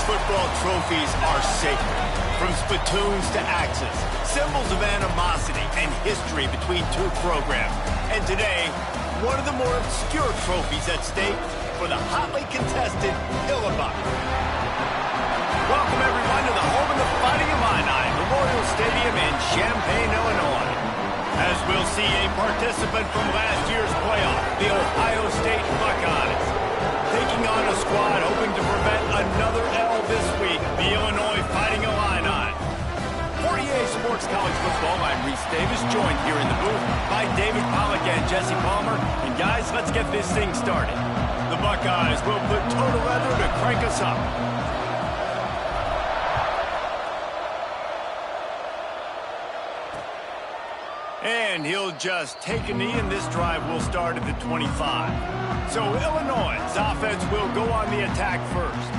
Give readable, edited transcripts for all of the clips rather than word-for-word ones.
football trophies are sacred. From spittoons to axes, symbols of animosity and history between two programs. And today, one of the more obscure trophies at stake for the hotly contested Illinois. Welcome, everyone, to the home of the Fighting Illini, Memorial Stadium in Champaign, Illinois. As we'll see a participant from last year's playoff, the Ohio State Buckeyes, taking on a squad hoping to prevent another L this week, the Illinois Fighting Illini. For EA Sports College Football, I'm Reese Davis, joined here in the booth by David Pollack and Jesse Palmer. And guys, let's get this thing started. The Buckeyes will put total leather to crank us up. And he'll just take a knee, and this drive will start at the 25. So Illinois' offense will go on the attack first.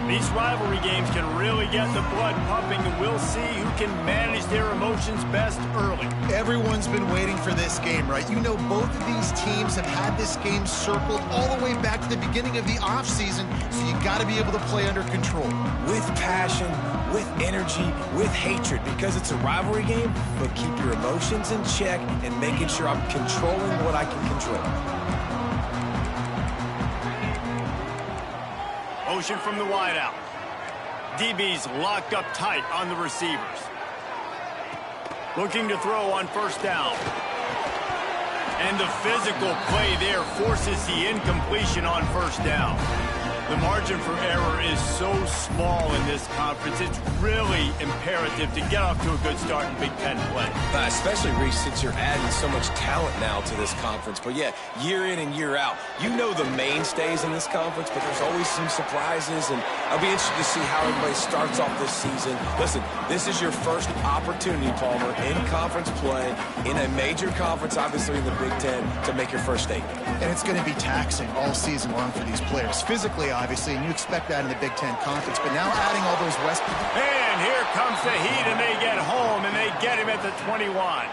These rivalry games can really get the blood pumping, and we'll see who can manage their emotions best early. Everyone's been waiting for this game, right? You know, both of these teams have had this game circled all the way back to the beginning of the offseason, so you got to be able to play under control. With passion, with energy, with hatred, because it's a rivalry game, but keep your emotions in check and making sure I'm controlling what I can control. Motion from the wideout. DB's locked up tight on the receivers. Looking to throw on first down. And the physical play there forces the incompletion on first down. The margin for error is so small in this conference, it's really imperative to get off to a good start in Big Ten play. Especially, Reese, since you're adding so much talent now to this conference. But yeah, year in and year out, you know the mainstays in this conference, but there's always some surprises, and I'll be interested to see how everybody starts off this season. Listen, this is your first opportunity, Palmer, in conference play, in a major conference, obviously in the Big Ten, to make your first statement. And it's going to be taxing all season long for these players. Physically, obviously, and you expect that in the Big Ten Conference, but now adding all those West... And here comes the heat, and they get home, and they get him at the 21.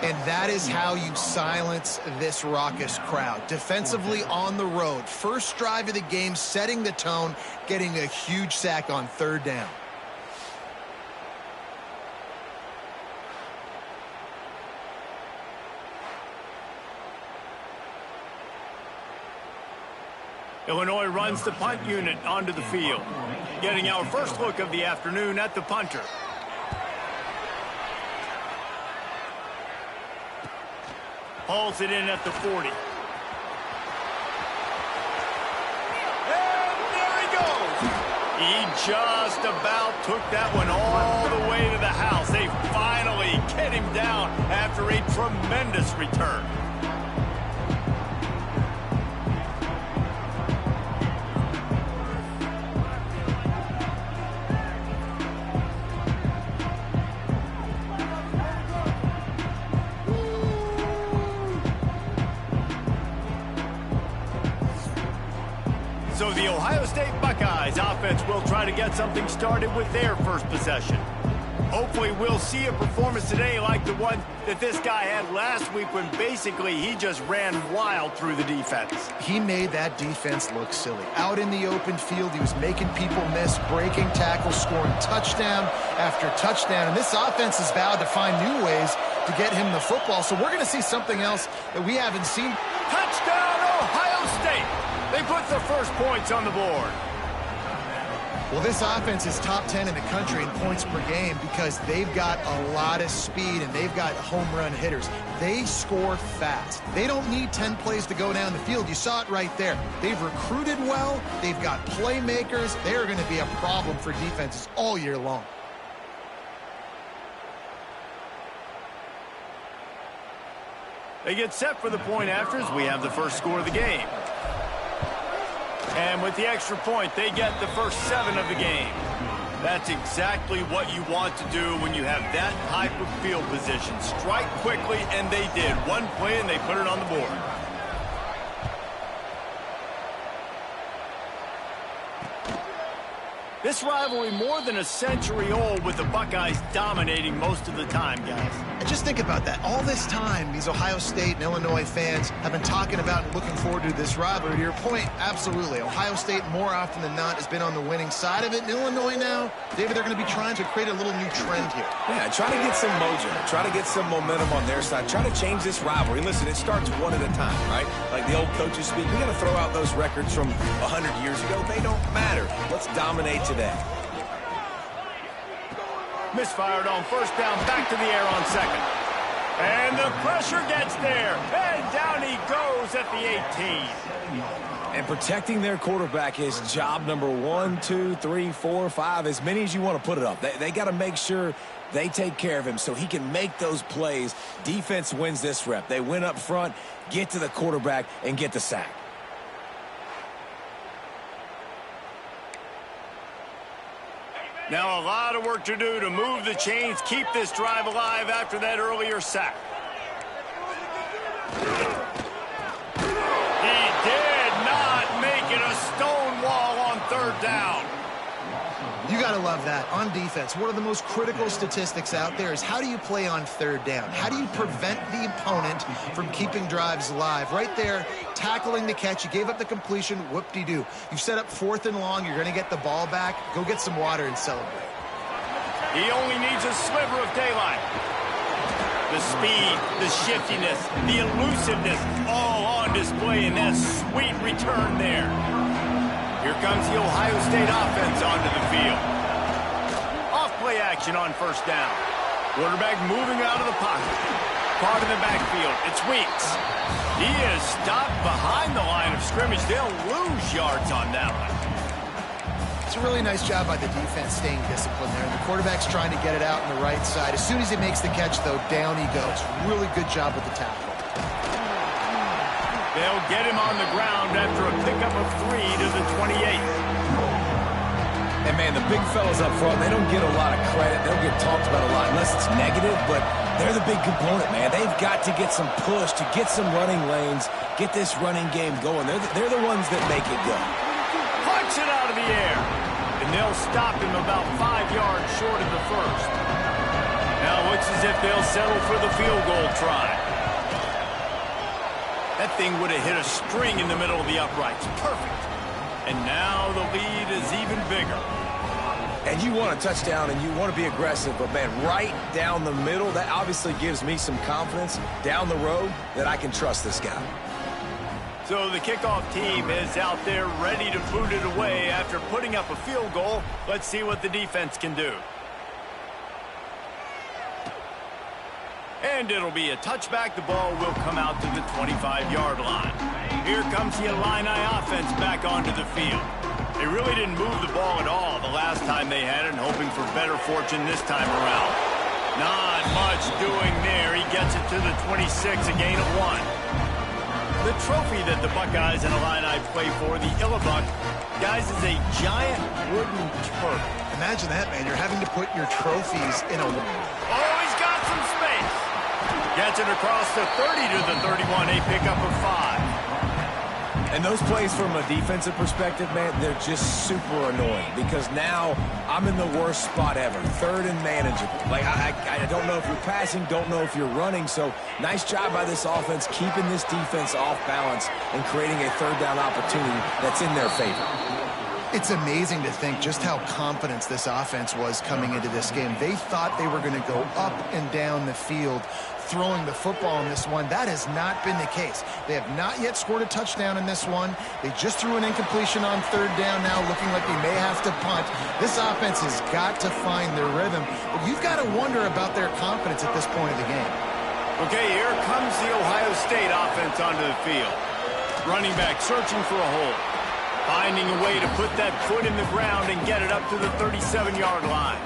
And that is how you silence this raucous crowd. Defensively on the road. First drive of the game, setting the tone, getting a huge sack on third down. Illinois runs the punt unit onto the field. Getting our first look of the afternoon at the punter. Hauls it in at the 40. And there he goes. He just about took that one all the way to the house. They finally get him down after a tremendous return. So the Ohio State Buckeyes offense will try to get something started with their first possession. Hopefully we'll see a performance today like the one that this guy had last week when basically he just ran wild through the defense. He made that defense look silly. Out in the open field, he was making people miss, breaking tackles, scoring touchdown after touchdown. And this offense has vowed to find new ways to get him the football. So we're going to see something else that we haven't seen. Touchdown, Ohio State! They put the first points on the board. Well, this offense is top 10 in the country in points per game because they've got a lot of speed and they've got home run hitters. They score fast. They don't need 10 plays to go down the field. You saw it right there. They've recruited well. They've got playmakers. They're going to be a problem for defenses all year long. They get set for the point afters. We have the first score of the game. And with the extra point, they get the first 7 of the game. That's exactly what you want to do when you have that type of field position. Strike quickly, and they did. One play, and they put it on the board. This rivalry more than a century old with the Buckeyes dominating most of the time, guys. And just think about that. All this time, these Ohio State and Illinois fans have been talking about and looking forward to this rivalry. To your point, absolutely. Ohio State, more often than not, has been on the winning side of it. And Illinois now, David, they're going to be trying to create a little new trend here. Yeah, try to get some mojo. Try to get some momentum on their side. Try to change this rivalry. Listen, it starts one at a time, right? Like the old coaches speak, we got to throw out those records from 100 years ago. They don't matter. Let's dominate today. Misfired on first down, back to the air on second. And the pressure gets there. And down he goes at the 18. And protecting their quarterback is job number 1, 2, 3, 4, 5, as many as you want to put it up. They got to make sure they take care of him so he can make those plays. Defense wins this rep. They win up front, get to the quarterback, and get the sack. Now a lot of work to do to move the chains, keep this drive alive after that earlier sack. He did not make it a stone wall on third down. You got to love that. On defense, one of the most critical statistics out there is how do you play on third down? How do you prevent the opponent from keeping drives alive? Right there, tackling the catch. You gave up the completion. Whoop-de-doo. You've set up 4th and long. You're going to get the ball back. Go get some water and celebrate. He only needs a sliver of daylight. The speed, the shiftiness, the elusiveness, all on display in that sweet return there. Here comes the Ohio State offense onto the field. Off-play action on first down. Quarterback moving out of the pocket. Caught in the backfield. It's Weeks. He is stopped behind the line of scrimmage. They'll lose yards on that one. It's a really nice job by the defense staying disciplined there. And the quarterback's trying to get it out on the right side. As soon as he makes the catch, though, down he goes. Really good job with the tackle. They'll get him on the ground after a pickup of 3 to the 28. And, man, the big fellas up front, they don't get a lot of credit. They don't get talked about a lot unless it's negative, but they're the big component, man. They've got to get some push, to get some running lanes, get this running game going. They're the ones that make it go. Punch it out of the air. And they'll stop him about 5 yards short of the first. Now it looks as if they'll settle for the field goal try. That thing would have hit a string in the middle of the uprights. Perfect. And now the lead is even bigger. And you want a touchdown and you want to be aggressive, but, man, right down the middle, that obviously gives me some confidence down the road that I can trust this guy. So the kickoff team is out there ready to boot it away after putting up a field goal. Let's see what the defense can do. And it'll be a touchback. The ball will come out to the 25-yard line. Here comes the Illini offense back onto the field. They really didn't move the ball at all the last time they had it, hoping for better fortune this time around. Not much doing there. He gets it to the 26, a gain of 1. The trophy that the Buckeyes and Illini play for, the Illabuck, guys, is a giant wooden turret. Imagine that, man. You're having to put your trophies in a... Oh, he's got some space. Gets it across the 30 to the 31, a pickup of 5. And those plays from a defensive perspective, man, they're just super annoying because now I'm in the worst spot ever, 3rd and manageable. Like, I don't know if you're passing, don't know if you're running, so nice job by this offense keeping this defense off balance and creating a 3rd down opportunity that's in their favor. It's amazing to think just how confident this offense was coming into this game. They thought they were going to go up and down the field throwing the football in this one. That has not been the case. They have not yet scored a touchdown in this one. They just threw an incompletion on 3rd down now, looking like they may have to punt. This offense has got to find their rhythm. But you've got to wonder about their confidence at this point of the game. Okay, here comes the Ohio State offense onto the field. Running back searching for a hole. Finding a way to put that foot in the ground and get it up to the 37-yard line.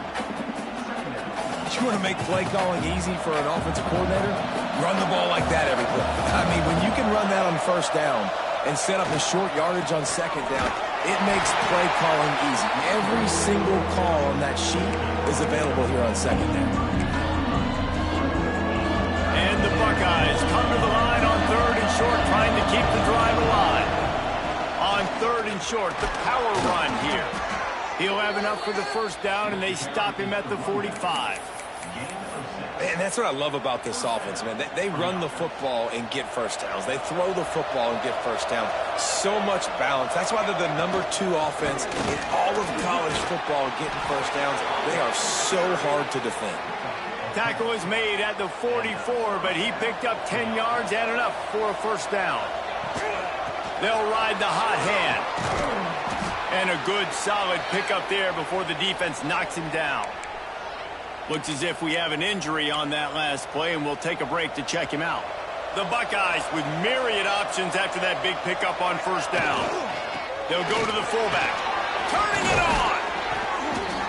You want to make play calling easy for an offensive coordinator? Run the ball like that every play. I mean, when you can run that on first down and set up a short yardage on second down, it makes play calling easy. Every single call on that sheet is available here on second down. And the Buckeyes come to the line on 3rd and short, trying to keep the drive alive. On 3rd and short, the power run here. He'll have enough for the first down, and they stop him at the 45. And that's what I love about this offense, man. They run the football and get first downs. They throw the football and get first downs. So much balance. That's why they're the #2 offense in all of college football getting first downs. They are so hard to defend. Tackle is made at the 44, but he picked up 10 yards and enough for a first down. They'll ride the hot hand. And a good, solid pickup there before the defense knocks him down. Looks as if we have an injury on that last play, and we'll take a break to check him out. The Buckeyes with myriad options after that big pickup on first down. They'll go to the fullback. Turning it on!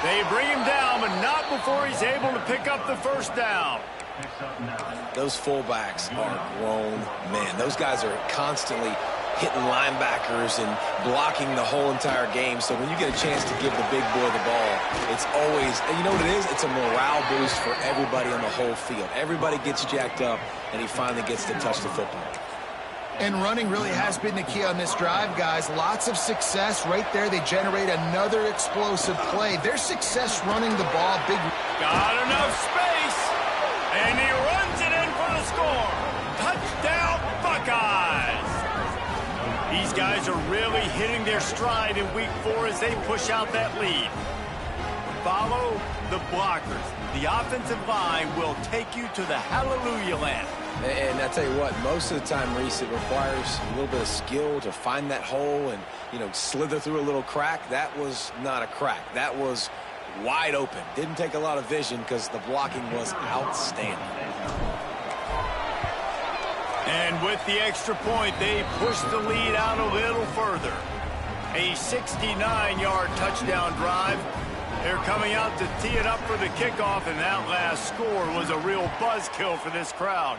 They bring him down, but not before he's able to pick up the first down. Those fullbacks are grown men. Those guys are constantly hitting linebackers and blocking the whole entire game. So when you get a chance to give the big boy the ball, it's always, and you know what it is? It's a morale boost for everybody on the whole field. Everybody gets jacked up, and he finally gets to touch the football. And running really has been the key on this drive, guys. Lots of success right there. They generate another explosive play. Their success running the ball, big. Got enough space, and he runs it in for the score. Touchdown, Buckeyes. These guys are really hitting their stride in week 4 as they push out that lead. Follow the blockers. The offensive line will take you to the hallelujah land. And I tell you what, most of the time, Reese, it requires a little bit of skill to find that hole and, you know, slither through a little crack. That was not a crack. That was wide open. Didn't take a lot of vision because the blocking was outstanding. And with the extra point, they push the lead out a little further. A 69-yard touchdown drive. They're coming out to tee it up for the kickoff, and that last score was a real buzzkill for this crowd.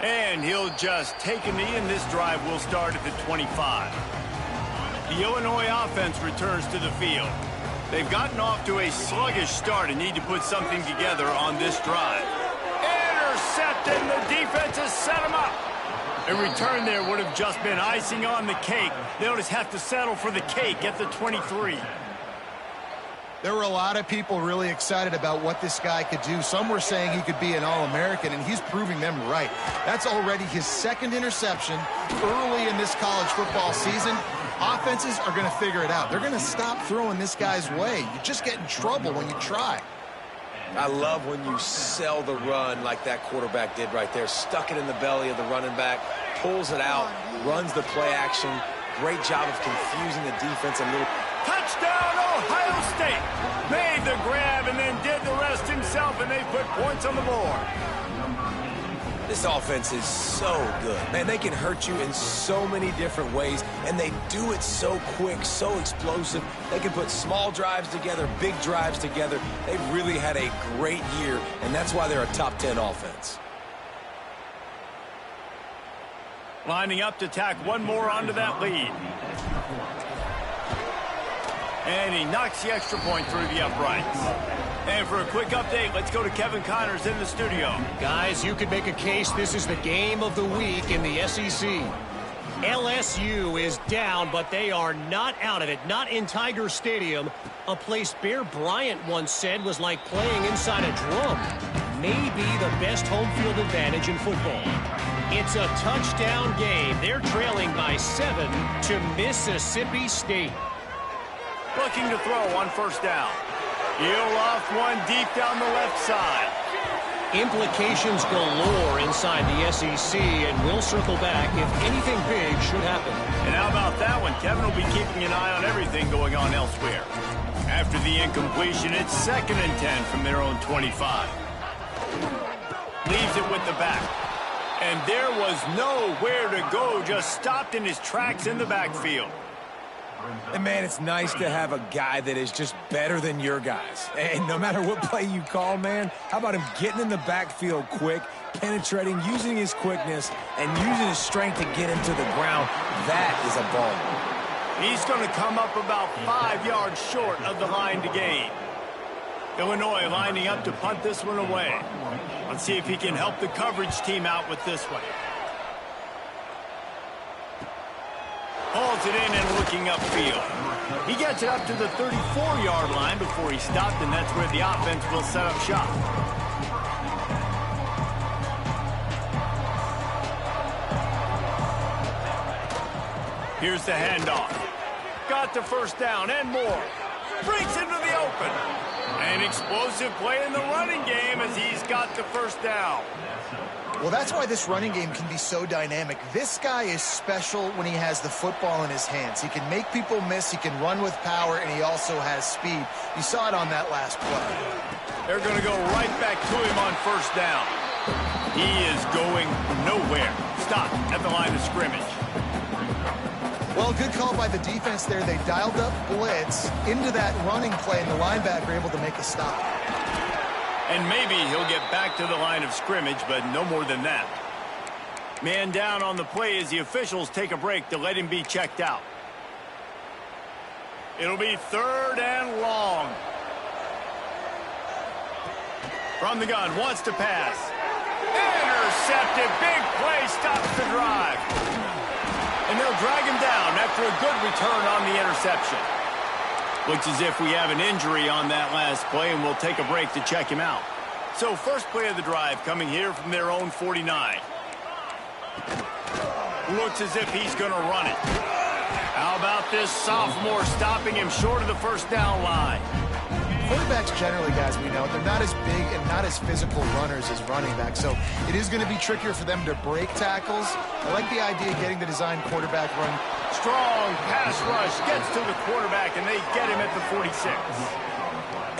And he'll just take a knee, and this drive will start at the 25. The Illinois offense returns to the field. They've gotten off to a sluggish start and need to put something together on this drive. Intercepted, and the defense has set him up. A return there would have just been icing on the cake. They'll just have to settle for the cake at the 23. There were a lot of people really excited about what this guy could do. Some were saying he could be an All-American, and he's proving them right. That's already his second interception early in this college football season. Offenses are going to figure it out. They're going to stop throwing this guy's way. You just get in trouble when you try. I love when you sell the run like that quarterback did right there. Stuck it in the belly of the running back, pulls it out, runs the play action. Great job of confusing the defense a little. Touchdown, Ohio State! Made the grab and then did the rest himself, and they put points on the board. This offense is so good. Man, they can hurt you in so many different ways, and they do it so quick, so explosive. They can put small drives together, big drives together. They've really had a great year, and that's why they're a top 10 offense. Lining up to tack one more onto that lead. And he knocks the extra point through the uprights. And for a quick update, let's go to Kevin Connors in the studio. Guys, you could make a case this is the game of the week in the SEC. LSU is down, but they are not out of it, not in Tiger Stadium, a place Bear Bryant once said was like playing inside a drum. Maybe the best home field advantage in football. It's a touchdown game. They're trailing by 7 to Mississippi State. Looking to throw on first down. He'll off one deep down the left side. Implications galore inside the SEC, and we'll circle back if anything big should happen. And how about that one? Kevin will be keeping an eye on everything going on elsewhere. After the incompletion, it's 2nd and 10 from their own 25. Leaves it with the back. And there was nowhere to go, just stopped in his tracks in the backfield. And, man, it's nice to have a guy that is just better than your guys. And no matter what play you call, man, how about him getting in the backfield quick, penetrating, using his quickness, and using his strength to get him to the ground? That is a ball. He's going to come up about 5 yards short of the line to gain. Illinois lining up to punt this one away. Let's see if he can help the coverage team out with this one. Hauls it in and looking upfield. He gets it up to the 34-yard line before he stopped, and that's where the offense will set up shop. Here's the handoff. Got the first down and more. Breaks into the open. An explosive play in the running game as he's got the first down. Well, that's why this running game can be so dynamic. This guy is special when he has the football in his hands. He can make people miss, he can run with power, and he also has speed. You saw it on that last play. They're going to go right back to him on first down. He is going nowhere. Stop at the line of scrimmage. Well, good call by the defense there. They dialed up blitz into that running play, and the linebacker able to make a stop. And maybe he'll get back to the line of scrimmage, but no more than that. Man down on the play as the officials take a break to let him be checked out. It'll be 3rd and long. From the gun, wants to pass. Intercepted, big play, stops the drive. And they'll drag him down after a good return on the interception. Looks as if we have an injury on that last play, and we'll take a break to check him out. So first play of the drive coming here from their own 49. Looks as if he's going to run it. How about this sophomore stopping him short of the first down line? Quarterbacks generally, guys, we know, they're not as big and not as physical runners as running backs, so it is going to be trickier for them to break tackles. I like the idea of getting the design quarterback run. Strong pass rush gets to the quarterback, and they get him at the 46.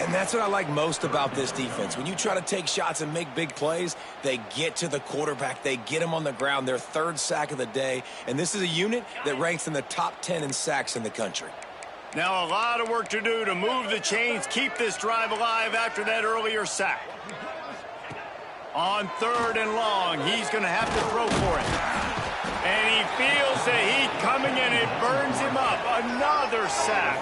And that's what I like most about this defense. When you try to take shots and make big plays, they get to the quarterback. They get him on the ground. Their 3rd sack of the day. And this is a unit that ranks in the top 10 in sacks in the country. Now a lot of work to do to move the chains, keep this drive alive after that earlier sack. On 3rd and long, he's going to have to throw for it. And he feels the heat coming in. It burns him up. Another sack.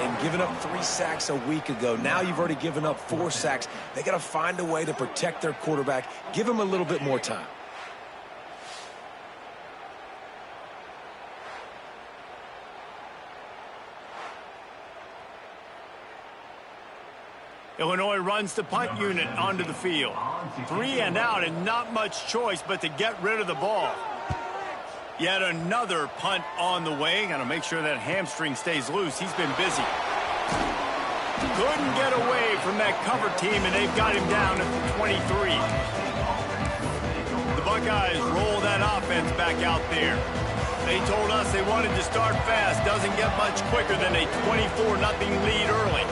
And giving up 3 sacks a week ago. Now you've already given up 4 sacks. They got to find a way to protect their quarterback. Give him a little bit more time. Illinois runs the punt unit onto the field. 3 and out, and not much choice but to get rid of the ball. Yet another punt on the way. Got to make sure that hamstring stays loose. He's been busy. Couldn't get away from that cover team, and they've got him down at the 23. The Buckeyes roll that offense back out there. They told us they wanted to start fast. Doesn't get much quicker than a 24-0 lead early.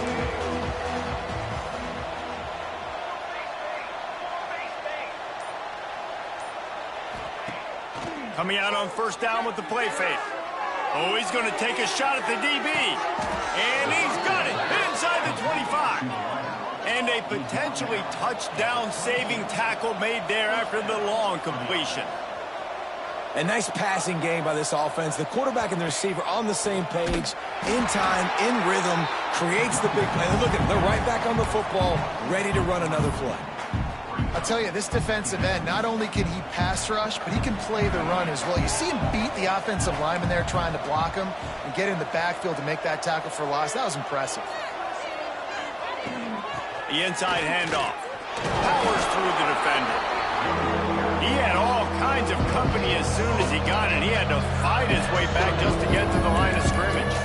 Coming out on first down with the play fake. Oh, he's going to take a shot at the DB. And he's got it inside the 25. And a potentially touchdown-saving tackle made there after the long completion. A nice passing game by this offense. The quarterback and the receiver on the same page, in time, in rhythm, creates the big play. And look at them, they're right back on the football, ready to run another play. I'll tell you, this defensive end, not only can he pass rush, but he can play the run as well. You see him beat the offensive lineman there trying to block him and get in the backfield to make that tackle for loss. That was impressive. The inside handoff. Powers through the defender. He had all kinds of company as soon as he got it. He had to fight his way back just to get to the line of scrimmage.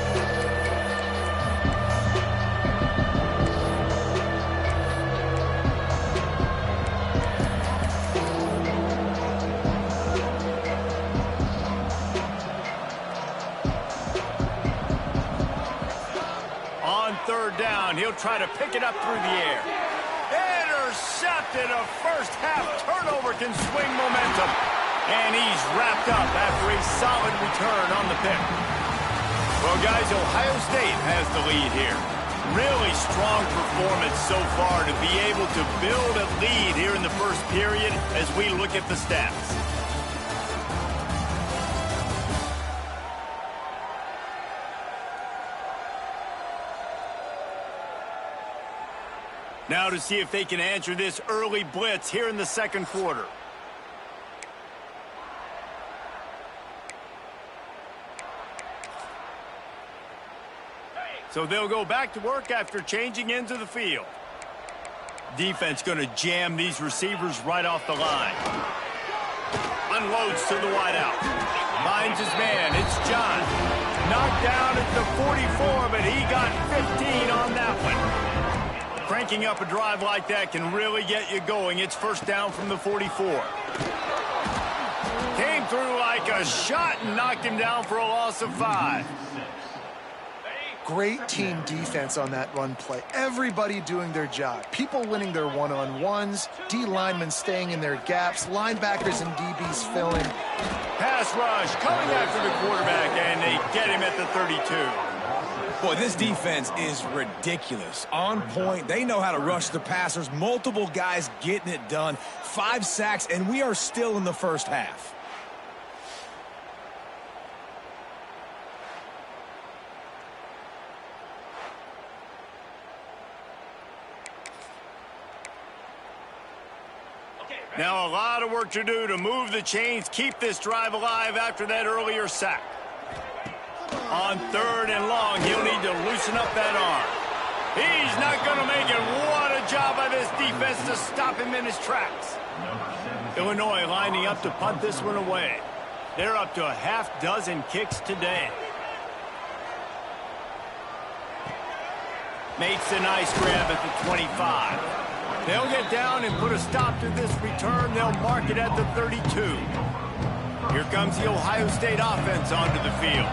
Down. He'll try to pick it up through the air. Intercepted. A first-half turnover can swing momentum. And he's wrapped up after a solid return on the pick. Well, guys, Ohio State has the lead here. Really strong performance so far to be able to build a lead here in the first period as we look at the stats. Now to see if they can answer this early blitz here in the second quarter. So they'll go back to work after changing into the field. Defense going to jam these receivers right off the line. Unloads to the wideout. Finds his man. It's John. Knocked down at the 44, but he got 15 on that one. Cranking up a drive like that can really get you going. It's first down from the 44. Came through like a shot and knocked him down for a loss of 5. Great team defense on that run play. Everybody doing their job. People winning their one-on-ones, D linemen staying in their gaps, linebackers and DBs filling. Pass rush coming after the quarterback, and they get him at the 32. Boy, this defense is ridiculous. On point. They know how to rush the passers. Multiple guys getting it done. 5 sacks, and we are still in the first half. Now a lot of work to do to move the chains, keep this drive alive after that earlier sack. On 3rd and long, he'll need to loosen up that arm. He's not going to make it. What a job by this defense to stop him in his tracks. Illinois lining up to punt this one away. They're up to a half-dozen kicks today. Makes a nice grab at the 25. They'll get down and put a stop to this return. They'll mark it at the 32. Here comes the Ohio State offense onto the field.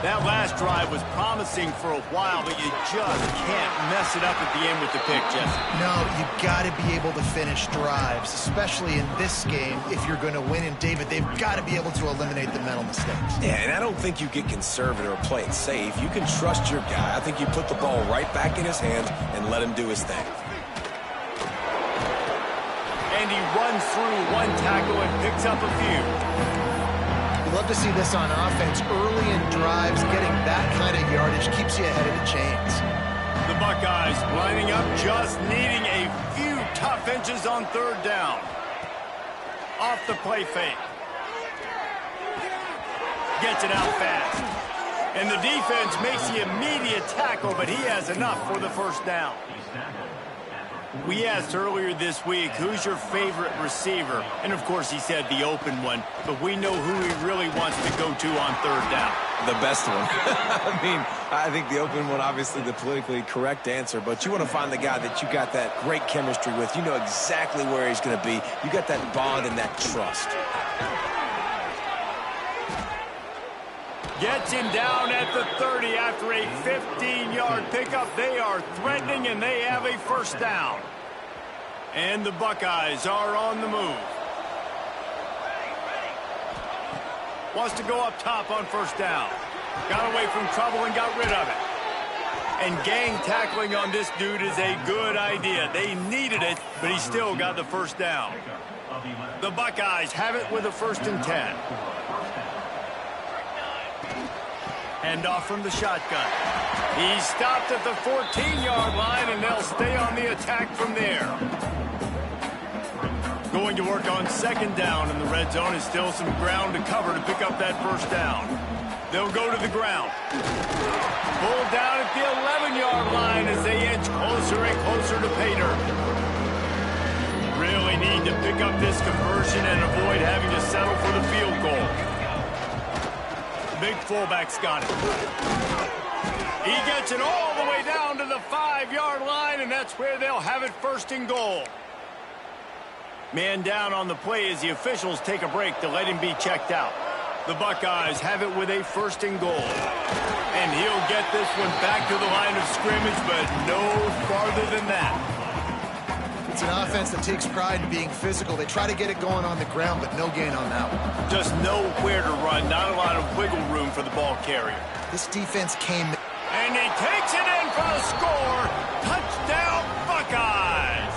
That last drive was promising for a while, but you just can't mess it up at the end with the pick, Jesse. No, you got to be able to finish drives, especially in this game. If you're going to win, and David, they've got to be able to eliminate the mental mistakes. Yeah, and I don't think you get conservative or play it safe. You can trust your guy. I think you put the ball right back in his hands and let him do his thing. And he runs through one tackle and picks up a few. You love to see this on offense. Early in drives, getting that kind of yardage keeps you ahead of the chains. The Buckeyes lining up, just needing a few tough inches on 3rd down. Off the play fake. Gets it out fast. And the defense makes the immediate tackle, but he has enough for the first down. We asked earlier this week, who's your favorite receiver? And, of course, he said the open one. But we know who he really wants to go to on 3rd down. The best one. I mean, I think the open one, obviously the politically correct answer. But you want to find the guy that you got that great chemistry with. You know exactly where he's going to be. You got that bond and that trust. Gets him down at the 30 after a 15-yard pickup. They are threatening, and they have a first down. And the Buckeyes are on the move. Wants to go up top on first down. Got away from trouble and got rid of it. And gang tackling on this dude is a good idea. They needed it, but he still got the first down. The Buckeyes have it with a 1st and 10. Hand off from the shotgun. He's stopped at the 14-yard line, and they'll stay on the attack from there. Going to work on 2nd down, and the red zone is still some ground to cover to pick up that first down. They'll go to the ground. Pulled down at the 11-yard line as they inch closer and closer to pay dirt. Really need to pick up this conversion and avoid having to settle for the field goal. Big fullback's got it. He gets it all the way down to the 5-yard line, and that's where they'll have it 1st and goal. Man down on the play as the officials take a break to let him be checked out. The Buckeyes have it with a 1st and goal. And he'll get this one back to the line of scrimmage, but no farther than that. It's an offense that takes pride in being physical. They try to get it going on the ground, but no gain on that one. Just nowhere to run. Not a lot of wiggle room for the ball carrier. This defense came... And he takes it in for the score. Touchdown, Buckeyes.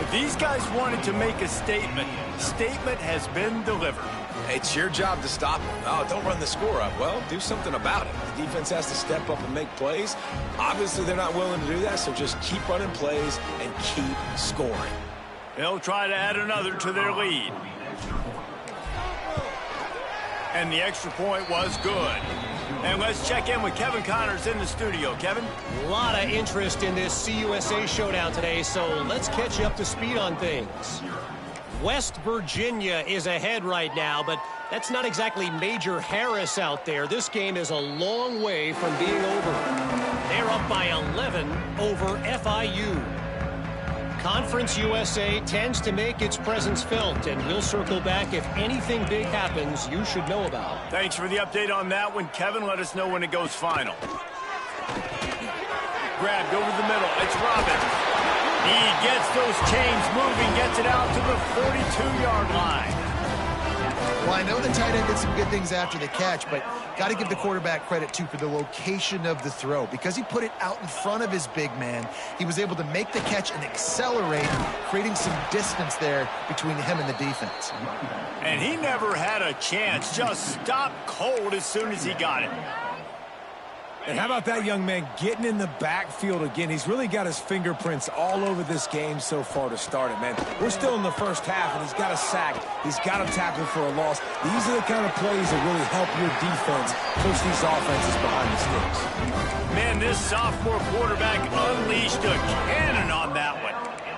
If these guys wanted to make a statement, statement has been delivered. It's your job to stop them. Oh, don't run the score up. Well, do something about it. The defense has to step up and make plays. Obviously, they're not willing to do that, so just keep running plays and keep scoring. They'll try to add another to their lead. And the extra point was good. And let's check in with Kevin Connors in the studio. Kevin? A lot of interest in this CUSA showdown today, so let's catch you up to speed on things. West Virginia is ahead right now, but that's not exactly Major Harris out there. This game is a long way from being over. They're up by 11 over FIU. Conference USA tends to make its presence felt, and we'll circle back if anything big happens you should know about. Thanks for the update on that one, Kevin. Let us know when it goes final. Grabbed over the middle. It's Robbins. He gets those chains moving, gets it out to the 42-yard line. Well, I know the tight end did some good things after the catch, but got to give the quarterback credit, too, for the location of the throw. Because he put it out in front of his big man, he was able to make the catch and accelerate, creating some distance there between him and the defense. And he never had a chance, just stopped cold as soon as he got it. And how about that young man getting in the backfield again? He's really got his fingerprints all over this game so far to start it, man. We're still in the first half, and he's got a sack. He's got a tackle for a loss. These are the kind of plays that really help your defense push these offenses behind the sticks. Man, this sophomore quarterback unleashed a cannon on that one.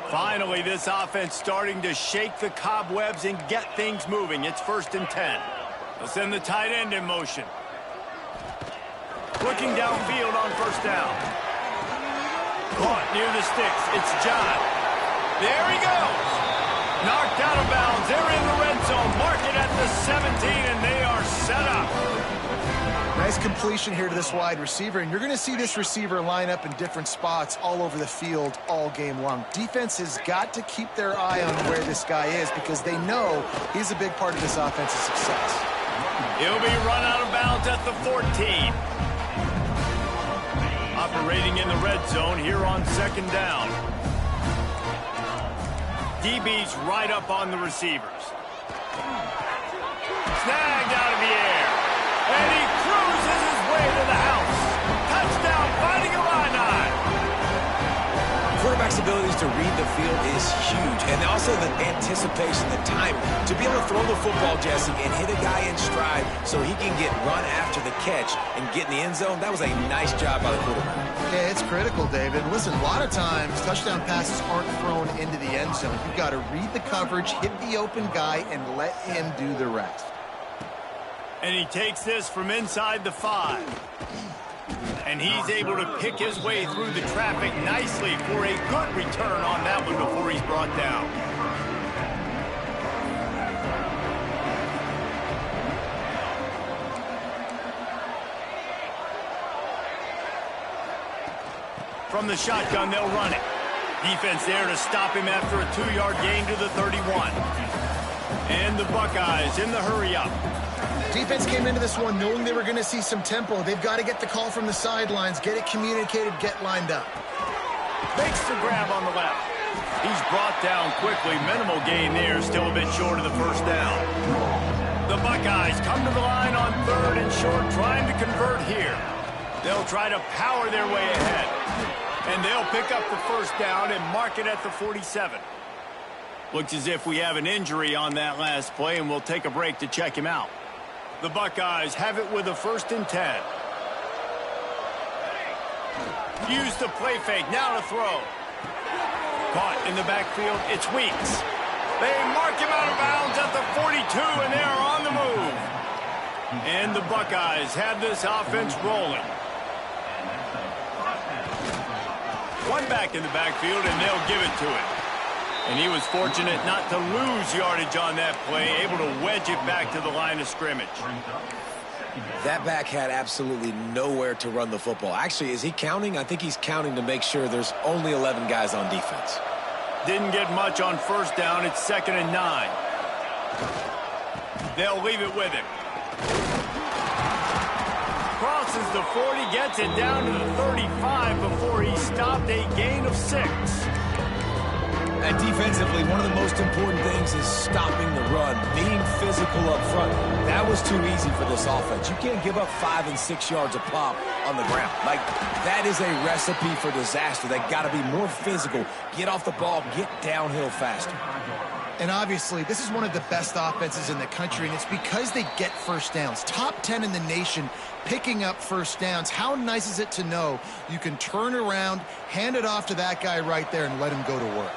Finally, this offense starting to shake the cobwebs and get things moving. It's 1st and 10. Let's send the tight end in motion. Looking downfield on 1st down. Caught near the sticks. It's John. There he goes. Knocked out of bounds. They're in the red zone. Mark it at the 17, and they are set up. Nice completion here to this wide receiver, and you're going to see this receiver line up in different spots all over the field all game long. Defense has got to keep their eye on where this guy is because they know he's a big part of this offense's success. He'll be run out of bounds at the 14. Operating in the red zone here on 2nd down. DB's right up on the receivers. Snagged out of the air. And he cruises his way to the house. Touchdown, Fighting Illini. Quarterback's abilities to read the field is huge, and also the anticipation, the time to be able to throw the football, Jesse, and hit a guy in stride so he can get run after the catch and get in the end zone. That was a nice job by the quarterback. Yeah, it's critical, David. Listen, a lot of times touchdown passes aren't thrown into the end zone. You've got to read the coverage, hit the open guy, and let him do the rest. And he takes this from inside the 5. And he's able to pick his way through the traffic nicely for a good return on that one before he's brought down. From the shotgun, they'll run it. Defense there to stop him after a 2-yard gain to the 31. And the Buckeyes in the hurry up. Defense came into this one knowing they were going to see some tempo. They've got to get the call from the sidelines, get it communicated, get lined up. Makes the grab on the left. He's brought down quickly. Minimal gain there, still a bit short of the 1st down. The Buckeyes come to the line on 3rd and short, trying to convert here. They'll try to power their way ahead. And they'll pick up the 1st down and mark it at the 47. Looks as if we have an injury on that last play, and we'll take a break to check him out. The Buckeyes have it with a 1st and 10. Use the play fake, now to throw. Caught in the backfield, it's Weeks. They mark him out of bounds at the 42, and they are on the move. And the Buckeyes have this offense rolling. One back in the backfield, and they'll give it to him. And he was fortunate not to lose yardage on that play, able to wedge it back to the line of scrimmage. That back had absolutely nowhere to run the football. Actually, is he counting? I think he's counting to make sure there's only 11 guys on defense. Didn't get much on 1st down. It's 2nd and 9. They'll leave it with him. Crosses the 40, gets it down to the 35 before he stopped, a gain of 6. And defensively, one of the most important things is stopping the run, being physical up front. That was too easy for this offense. You can't give up 5 and 6 yards a pop on the ground. Like, that is a recipe for disaster. They got to be more physical, get off the ball, get downhill faster. And obviously, this is one of the best offenses in the country, and it's because they get first downs. Top 10 in the nation picking up first downs. How nice is it to know you can turn around, hand it off to that guy right there, and let him go to work?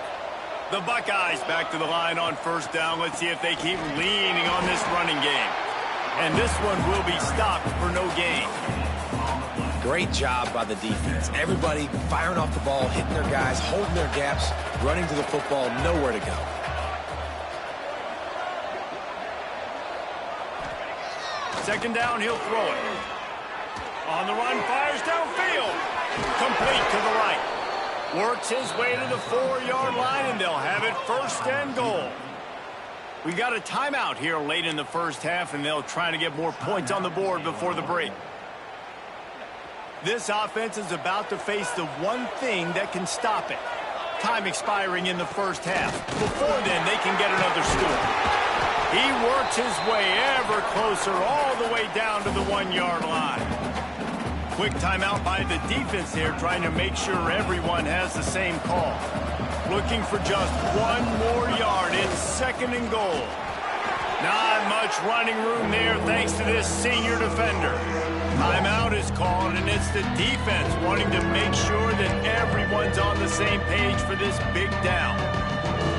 The Buckeyes back to the line on first down. Let's see if they keep leaning on this running game. And this one will be stopped for no gain. Great job by the defense. Everybody firing off the ball, hitting their guys, holding their gaps, running to the football, nowhere to go. Second down, he'll throw it. On the run, fires downfield. Complete to the right. Works his way to the 4-yard line, and they'll have it first and goal. We got a timeout here late in the first half, and they'll try to get more points on the board before the break. This offense is about to face the one thing that can stop it. Time expiring in the first half. Before then, they can get another score. He works his way ever closer all the way down to the 1-yard line. Quick timeout by the defense here, trying to make sure everyone has the same call. Looking for just one more yard. It's second and goal. Not much running room there thanks to this senior defender. Timeout is called, and it's the defense wanting to make sure that everyone's on the same page for this big down.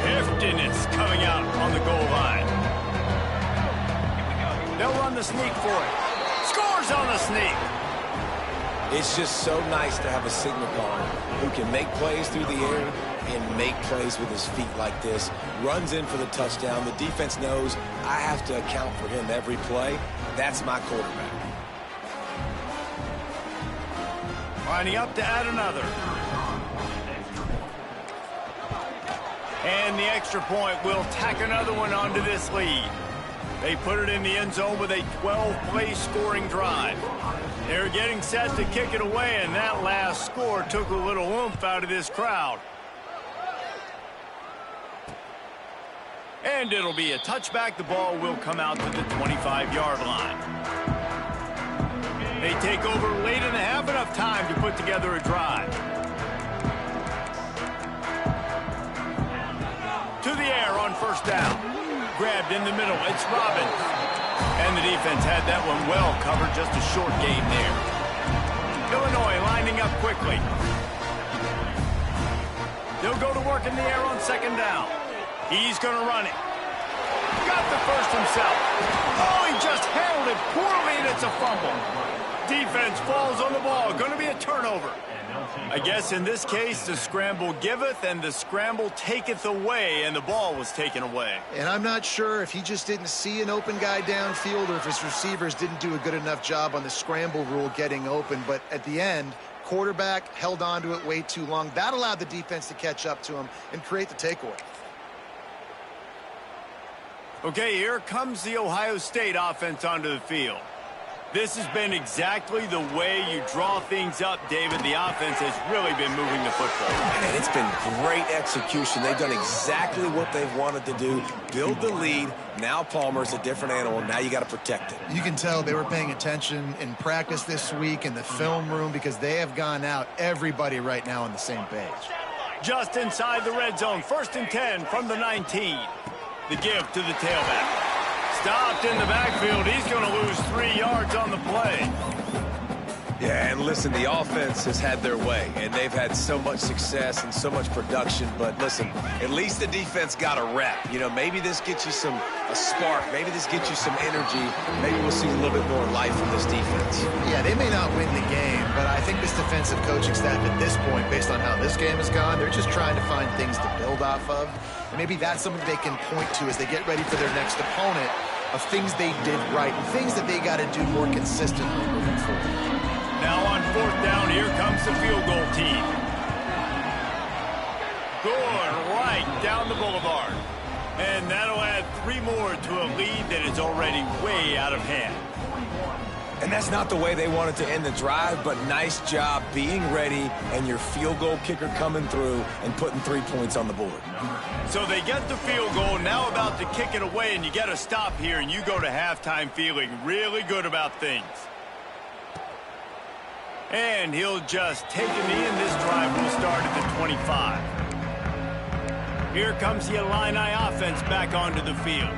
Heftiness coming out on the goal line. They'll run the sneak for it. Scores on the sneak. It's just so nice to have a signal caller who can make plays through the air and make plays with his feet like this. Runs in for the touchdown. The defense knows I have to account for him every play. That's my quarterback. Lining up to add another. And the extra point will tack another one onto this lead. They put it in the end zone with a 12-play scoring drive. They're getting set to kick it away, and that last score took a little oomph out of this crowd. And it'll be a touchback. The ball will come out to the 25-yard line. They take over late and have enough time to put together a drive. To the air on first down. Grabbed in the middle. It's Robbins. And the defense had that one well covered. Just a short gain there. Illinois lining up quickly. They'll go to work in the air on second down. He's going to run it. Got the first himself. Oh, he just handled it poorly, and it's a fumble. Defense falls on the ball. Going to be a turnover. I guess in this case, the scramble giveth and the scramble taketh away, and the ball was taken away. And I'm not sure if he just didn't see an open guy downfield or if his receivers didn't do a good enough job on the scramble rule getting open. But at the end, quarterback held on to it way too long. That allowed the defense to catch up to him and create the takeaway. Okay, here comes the Ohio State offense onto the field. This has been exactly the way you draw things up, David. The offense has really been moving the football. And it's been great execution. They've done exactly what they've wanted to do. Build the lead. Now Palmer's a different animal. Now you got to protect it. You can tell they were paying attention in practice this week in the film room because they have gone out, everybody right now on the same page. Just inside the red zone. 1st and 10 from the 19. The give to the tailback. Stopped in the backfield. He's going to lose 3 yards on the play. Yeah, and listen, the offense has had their way, and they've had so much success and so much production. But listen, at least the defense got a rep. You know, maybe this gets you a spark. Maybe this gets you some energy. Maybe we'll see a little bit more life from this defense. Yeah, they may not win the game, but I think this defensive coaching staff at this point, based on how this game has gone, they're just trying to find things to build off of. And maybe that's something they can point to as they get ready for their next opponent, of things they did right and things that they got to do more consistently moving forward. Now on 4th down, here comes the field goal team. Good, right down the boulevard. And that'll add 3 more to a lead that is already way out of hand. And that's not the way they wanted to end the drive, but nice job being ready and your field goal kicker coming through and putting 3 points on the board. So they get the field goal, now about to kick it away, and you get a stop here, and you go to halftime feeling really good about things. And he'll just take a knee, and this drive will start at the 25. Here comes the Illini offense back onto the field.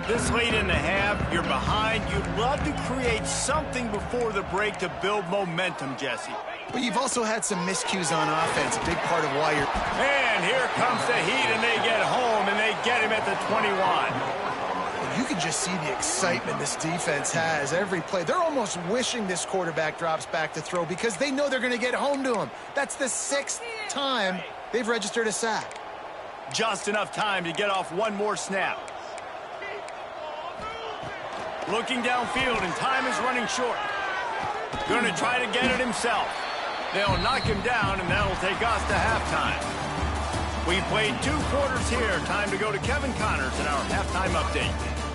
This late in the half, you're behind. You'd love to create something before the break to build momentum, Jesse. But you've also had some miscues on offense, a big part of why you're... And here comes the Heat, and they get home, and they get him at the 21. You can just see the excitement this defense has every play. They're almost wishing this quarterback drops back to throw because they know they're going to get home to him. That's the 6th time they've registered a sack. Just enough time to get off one more snap. Looking downfield, and time is running short. Going to try to get it himself. They'll knock him down, and that'll take us to halftime. We played 2 quarters here. Time to go to Kevin Connors in our halftime update.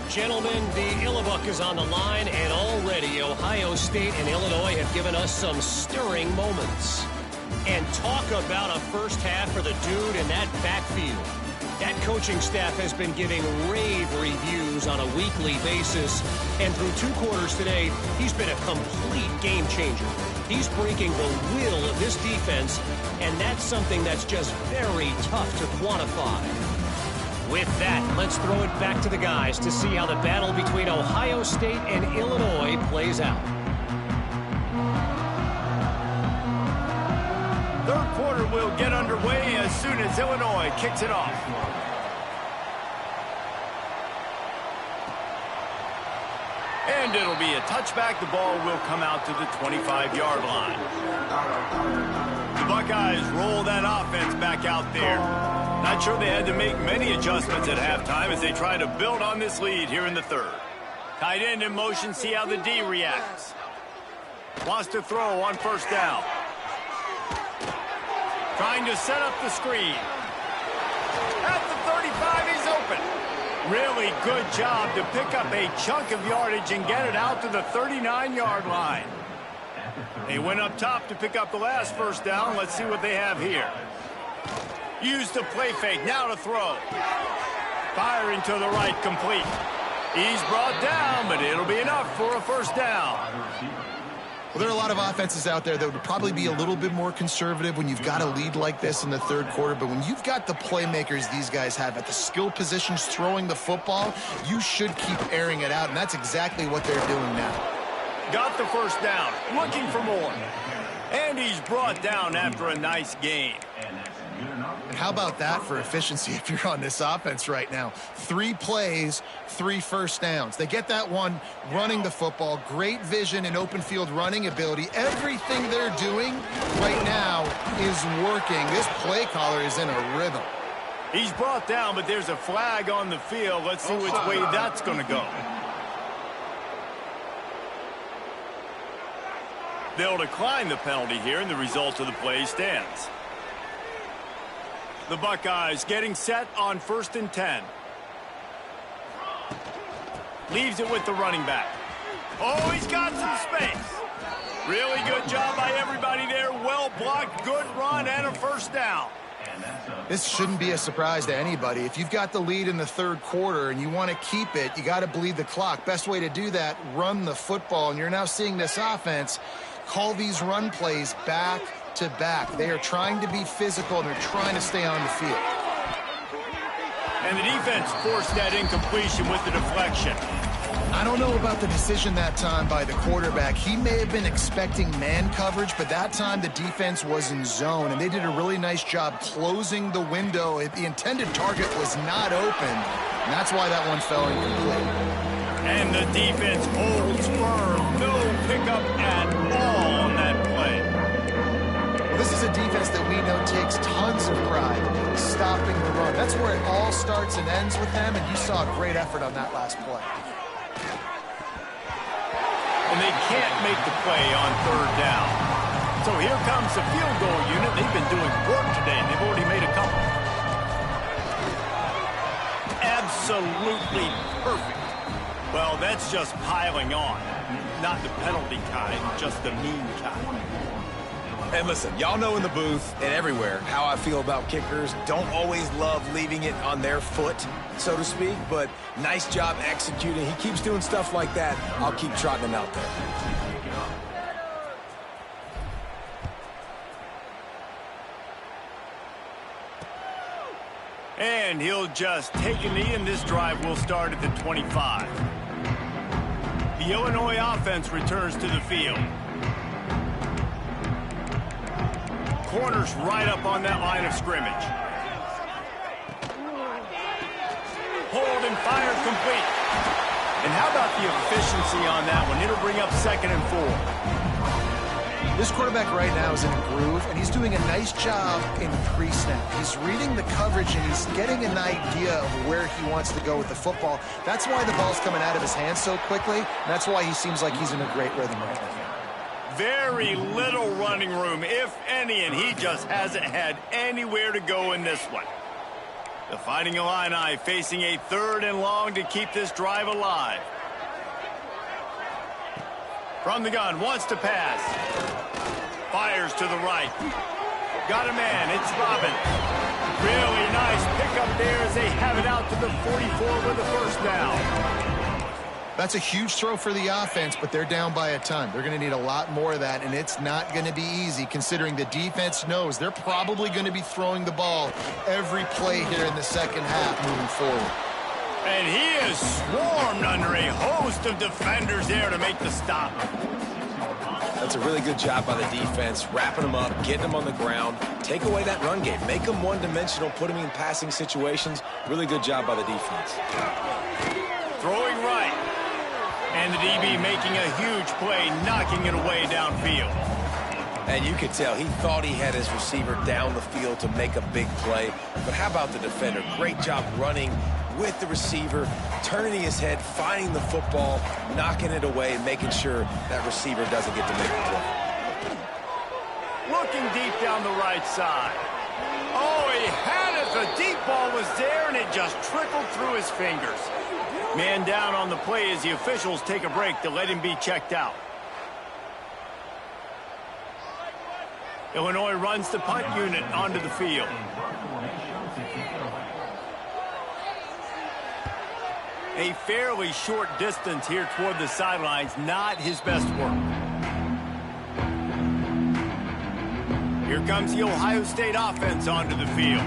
Gentlemen, the Illibuk is on the line, and already Ohio State and Illinois have given us some stirring moments. And talk about a first half for the dude in that backfield. That coaching staff has been giving rave reviews on a weekly basis. And through 2 quarters today, he's been a complete game changer. He's breaking the will of this defense, and that's something that's just very tough to quantify. With that, let's throw it back to the guys to see how the battle between Ohio State and Illinois plays out. Third quarter will get underway as soon as Illinois kicks it off. And it'll be a touchback. The ball will come out to the 25-yard line. The Buckeyes roll that offense back out there. Not sure they had to make many adjustments at halftime as they try to build on this lead here in the third. Tight end in motion, see how the D reacts. Wants to throw on first down. Trying to set up the screen. At the 35, he's open. Really good job to pick up a chunk of yardage and get it out to the 39-yard line. They went up top to pick up the last first down. Let's see what they have here. Use the play fake, now to throw. Firing to the right, complete. He's brought down, but it'll be enough for a first down. Well, there are a lot of offenses out there that would probably be a little bit more conservative when you've got a lead like this in the third quarter. But when you've got the playmakers these guys have at the skill positions throwing the football, you should keep airing it out. And that's exactly what they're doing now. Got the first down, looking for more. And he's brought down after a nice gain. And how about that for efficiency if you're on this offense right now? 3 plays, 3 first downs. They get that one running the football, great vision and open field running ability. Everything they're doing right now is working. This play caller is in a rhythm. He's brought down, but there's a flag on the field. Let's see which way that's going to go. They'll decline the penalty here, and the result of the play stands. The Buckeyes getting set on 1st and 10. Leaves it with the running back. Oh, he's got some space. Really good job by everybody there. Well blocked, good run, and a first down. This shouldn't be a surprise to anybody. If you've got the lead in the third quarter and you want to keep it, you got to bleed the clock. Best way to do that, run the football. And you're now seeing this offense call these run plays back to back. They are trying to be physical, and they're trying to stay on the field. And the defense forced that incompletion with the deflection. I don't know about the decision that time by the quarterback. He may have been expecting man coverage, but that time the defense was in zone, and they did a really nice job closing the window. The intended target was not open, and that's why that one fell incomplete. And the defense holds firm. No pickup at all on that play. Well, this is a defense that we know takes tons of pride stopping the run. That's where it all starts and ends with them, and you saw a great effort on that last play. And they can't make the play on third down. So here comes the field goal unit. They've been doing work today. They've already made a couple. Absolutely perfect. Well, that's just piling on. Not the penalty kind, just the mean kind. And listen, y'all know in the booth and everywhere how I feel about kickers. Don't always love leaving it on their foot, so to speak, but nice job executing. He keeps doing stuff like that. I'll keep trotting him out there. And he'll just take a knee, and this drive will start at the 25. The Illinois offense returns to the field. Corners right up on that line of scrimmage. Hold and fire complete. And how about the efficiency on that one? It'll bring up 2nd and 4. This quarterback right now is in a groove, and he's doing a nice job in pre-snap. He's reading the coverage, and he's getting an idea of where he wants to go with the football. That's why the ball's coming out of his hands so quickly, and that's why he seems like he's in a great rhythm right now. Very little running room, if any, and he just hasn't had anywhere to go in this one. The Fighting Illini facing a 3rd and long to keep this drive alive. From the gun, wants to pass. Fires to the right. Got a man, it's Robin. Really nice pickup there as they have it out to the 44 with the 1st down. That's a huge throw for the offense, but they're down by a ton. They're going to need a lot more of that, and it's not going to be easy considering the defense knows they're probably going to be throwing the ball every play here in the 2nd half moving forward. And he is swarmed under a host of defenders there to make the stop. That's a really good job by the defense, wrapping them up, getting them on the ground, take away that run game, make them one-dimensional, put them in passing situations. Really good job by the defense. Throwing right. And the DB making a huge play, knocking it away downfield. And you could tell he thought he had his receiver down the field to make a big play. But how about the defender? Great job running with the receiver, turning his head, finding the football, knocking it away, and making sure that receiver doesn't get to make the play. Looking deep down the right side. Oh, he had it. The deep ball was there, and it just trickled through his fingers. Man down on the play as the officials take a break to let him be checked out. Illinois runs the punt unit onto the field. A fairly short distance here toward the sidelines, not his best work. Here comes the Ohio State offense onto the field.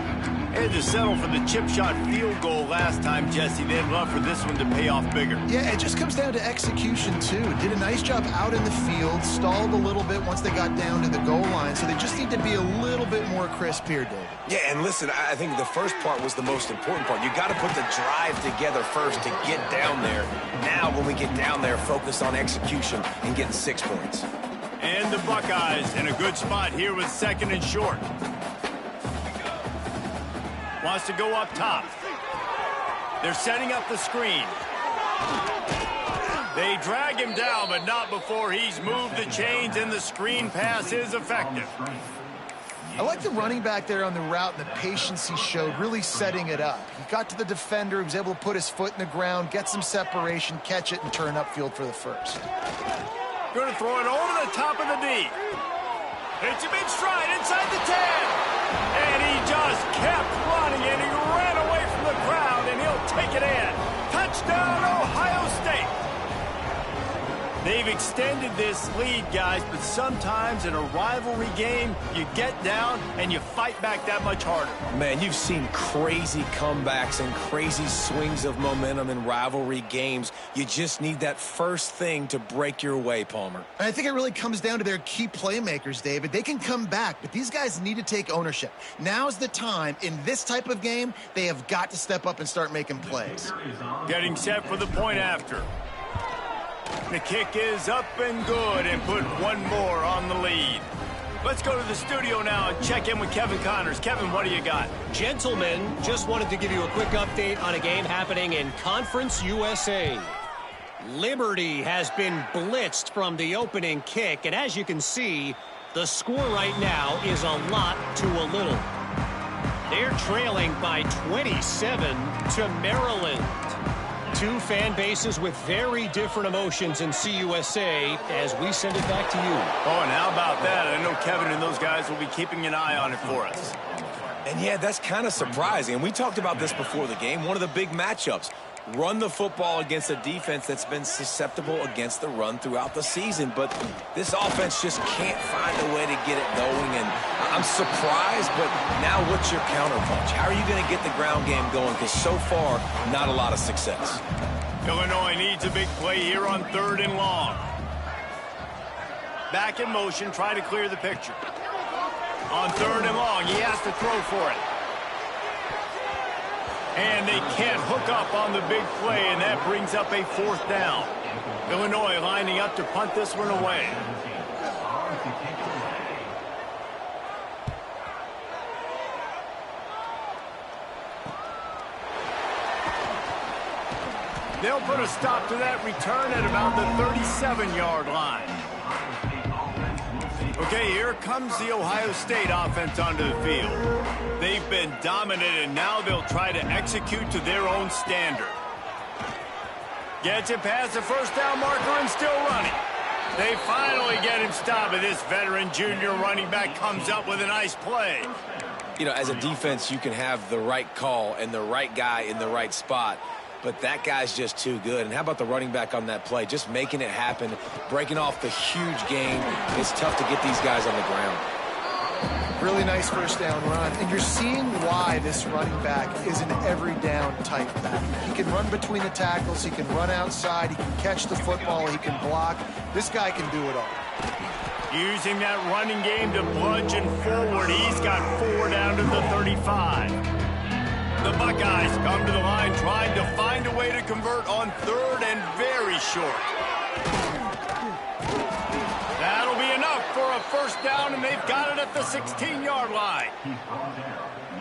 Had to settle for the chip shot field goal last time, Jesse. They'd love for this one to pay off bigger. Yeah, it just comes down to execution, too. Did a nice job out in the field, stalled a little bit once they got down to the goal line, so they just need to be a little bit more crisp here, David. Yeah, and listen, I think the first part was the most important part. You got to put the drive together first to get down there. Now, when we get down there, focus on execution and getting 6 points. And the Buckeyes in a good spot here with 2nd and short. Wants to go up top. They're setting up the screen. They drag him down, but not before he's moved the chains, and the screen pass is effective. I like the running back there on the route and the patience he showed, really setting it up. He got to the defender, he was able to put his foot in the ground, get some separation, catch it, and turn upfield for the 1st. Going to throw it over the top of the D. It's a big stride inside the 10. And he just kept running, and he ran away from the crowd, and he'll take it in. Touchdown, Ohio State. They've extended this lead, guys, but sometimes in a rivalry game, you get down and you fight back that much harder. Man, you've seen crazy comebacks and crazy swings of momentum in rivalry games. You just need that first thing to break your way, Palmer. And I think it really comes down to their key playmakers, David. They can come back, but these guys need to take ownership. Now's the time. In this type of game, they have got to step up and start making plays. Getting set for the point after. The kick is up and good, and put one more on the lead. Let's go to the studio now and check in with Kevin Connors. Kevin, what do you got? Gentlemen, just wanted to give you a quick update on a game happening in Conference USA. Liberty has been blitzed from the opening kick, and as you can see, the score right now is a lot to a little. They're trailing by 27 to Maryland. Two fan bases with very different emotions in CUSA as we send it back to you. Oh, and how about that? I know Kevin and those guys will be keeping an eye on it for us. And yeah, that's kind of surprising. And we talked about this before the game, one of the big matchups. run the football against a defense that's been susceptible against the run throughout the season. But this offense just can't find a way to get it going. And I'm surprised, but now what's your counterpunch? How are you going to get the ground game going? Because so far, not a lot of success. Illinois needs a big play here on 3rd and long. Back in motion, try to clear the picture. On 3rd and long, he has to throw for it. And they can't hook up on the big play, and that brings up a 4th down. Illinois lining up to punt this one away. They'll put a stop to that return at about the 37-yard line. Okay, here comes the Ohio State offense onto the field. They've been dominant, and now they'll try to execute to their own standard. Gets it past the 1st down marker and still running. They finally get him stopped, and this veteran junior running back comes up with a nice play. You know, as a defense, you can have the right call and the right guy in the right spot. But that guy's just too good. And how about the running back on that play? Just making it happen, breaking off the huge gain. It's tough to get these guys on the ground. Really nice 1st down run. And you're seeing why this running back is an every down type back. He can run between the tackles. He can run outside. He can catch the football. He can block. This guy can do it all. Using that running game to bludgeon forward. He's got 4 down to the 35. The Buckeyes come to the line trying to find a way to convert on 3rd and very short. That'll be enough for a 1st down, and they've got it at the 16-yard line.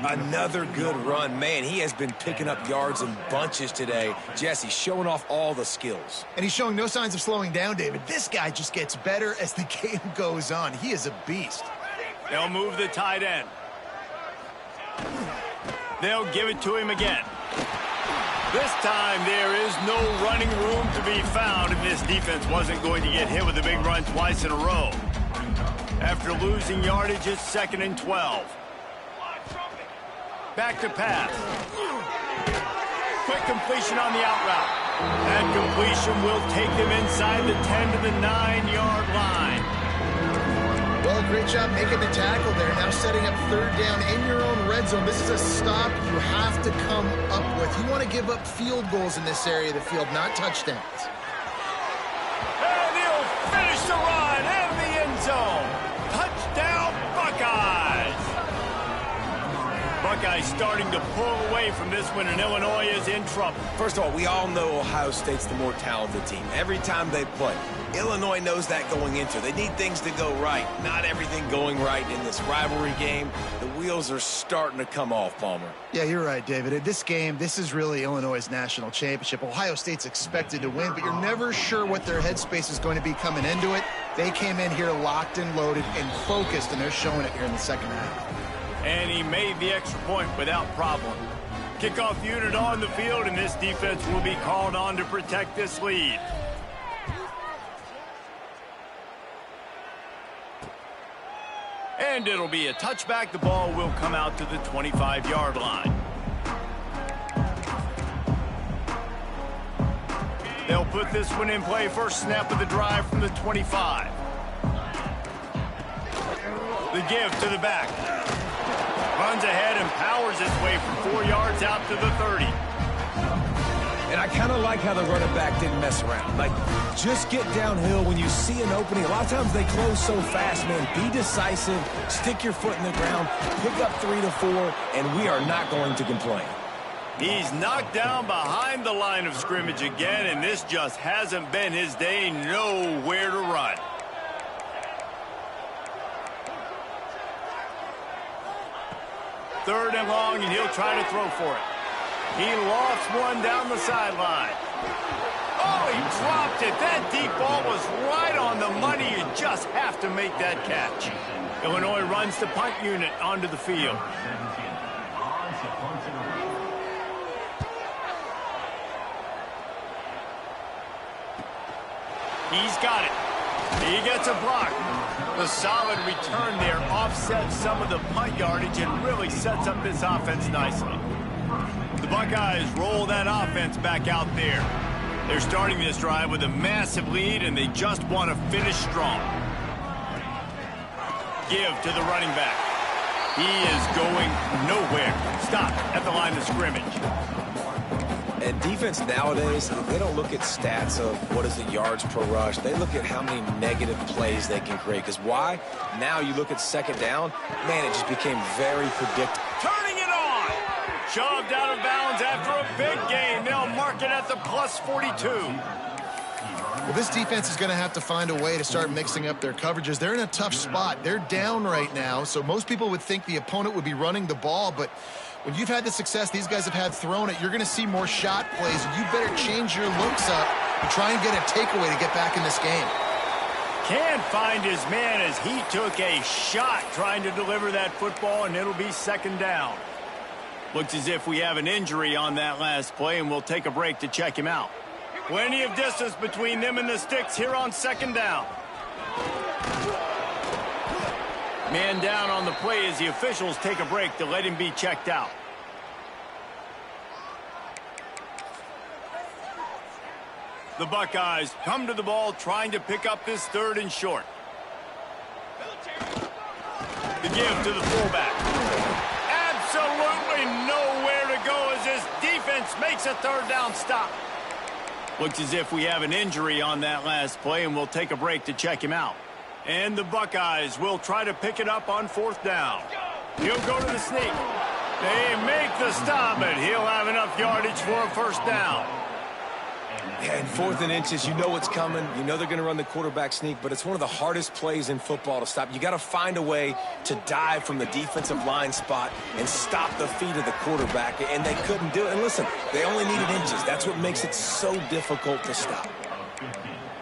Another good run. Man, he has been picking up yards in bunches today. Jesse showing off all the skills. And he's showing no signs of slowing down, David. This guy just gets better as the game goes on. He is a beast. They'll move the tight end. They'll give it to him again. This time there is no running room to be found if this defense wasn't going to get hit with a big run twice in a row. After losing yardage, it's 2nd and 12. Back to pass. Quick completion on the out route. That completion will take them inside the 10 to the 9-yard line. Well, great job making the tackle there. Now setting up 3rd down in your own red zone. This is a stop you have to come up with. You want to give up field goals in this area of the field, not touchdowns. And he'll finish the run in the end zone. Touchdown, Buckeyes. Buckeyes starting to pull away from this one, and Illinois is in trouble. First of all, we all know Ohio State's the more talented team. Every time they play, Illinois knows that going into. They need things to go right. Not everything going right in this rivalry game. The wheels are starting to come off, Palmer. Yeah, you're right, David. This game, this is really Illinois' national championship. Ohio State's expected to win, but you're never sure what their headspace is going to be coming into it. They came in here locked and loaded and focused, and they're showing it here in the 2nd half. And he made the extra point without problem. Kickoff unit on the field, and this defense will be called on to protect this lead. And it'll be a touchback. The ball will come out to the 25-yard line. They'll put this one in play. First snap of the drive from the 25. The give to the back. Runs ahead and powers his way from 4 yards out to the 30. And I kind of like how the running back didn't mess around. Like, just get downhill when you see an opening. A lot of times they close so fast, man. Be decisive, stick your foot in the ground, pick up 3 to 4, and we are not going to complain. He's knocked down behind the line of scrimmage again, and this just hasn't been his day. Nowhere to run. Third and long, and he'll try to throw for it. He lofts one down the sideline. Oh, he dropped it. That deep ball was right on the money. You just have to make that catch. Illinois runs the punt unit onto the field. He's got it. He gets a block. The solid return there offsets some of the punt yardage and really sets up this offense nicely. The Buckeyes roll that offense defense back out there. They're starting this drive with a massive lead, and they just want to finish strong. Give to the running back. He is going nowhere. Stop at the line of scrimmage. And defense nowadays, they don't look at stats of what is the yards per rush. They look at how many negative plays they can create. Because why? Now you look at second down, man, it just became very predictable. Turning it on. Shoved out of bounds after a big gain. They'll mark it at the plus 42. Well, this defense is going to have to find a way to start mixing up their coverages. They're in a tough spot. They're down right now, so most people would think the opponent would be running the ball, but when you've had the success these guys have had throwing it, you're going to see more shot plays, and you better change your looks up and try and get a takeaway to get back in this game. Can't find his man as he took a shot trying to deliver that football, and it'll be second down. Looks as if we have an injury on that last play, and we'll take a break to check him out. Plenty of distance between them and the sticks here on second down. Man down on the play as the officials take a break to let him be checked out. The Buckeyes come to the ball trying to pick up this third and short. The give to the fullback. Absolutely nowhere to go as this defense makes a third down stop. Looks as if we have an injury on that last play, and we'll take a break to check him out. And the Buckeyes will try to pick it up on fourth down. He'll go to the sneak. They make the stop, but he'll have enough yardage for a first down. Yeah, in 4th and inches, you know what's coming. You know they're going to run the quarterback sneak, but it's one of the hardest plays in football to stop. You got to find a way to dive from the defensive line spot and stop the feet of the quarterback, and they couldn't do it. And listen, they only needed inches. That's what makes it so difficult to stop.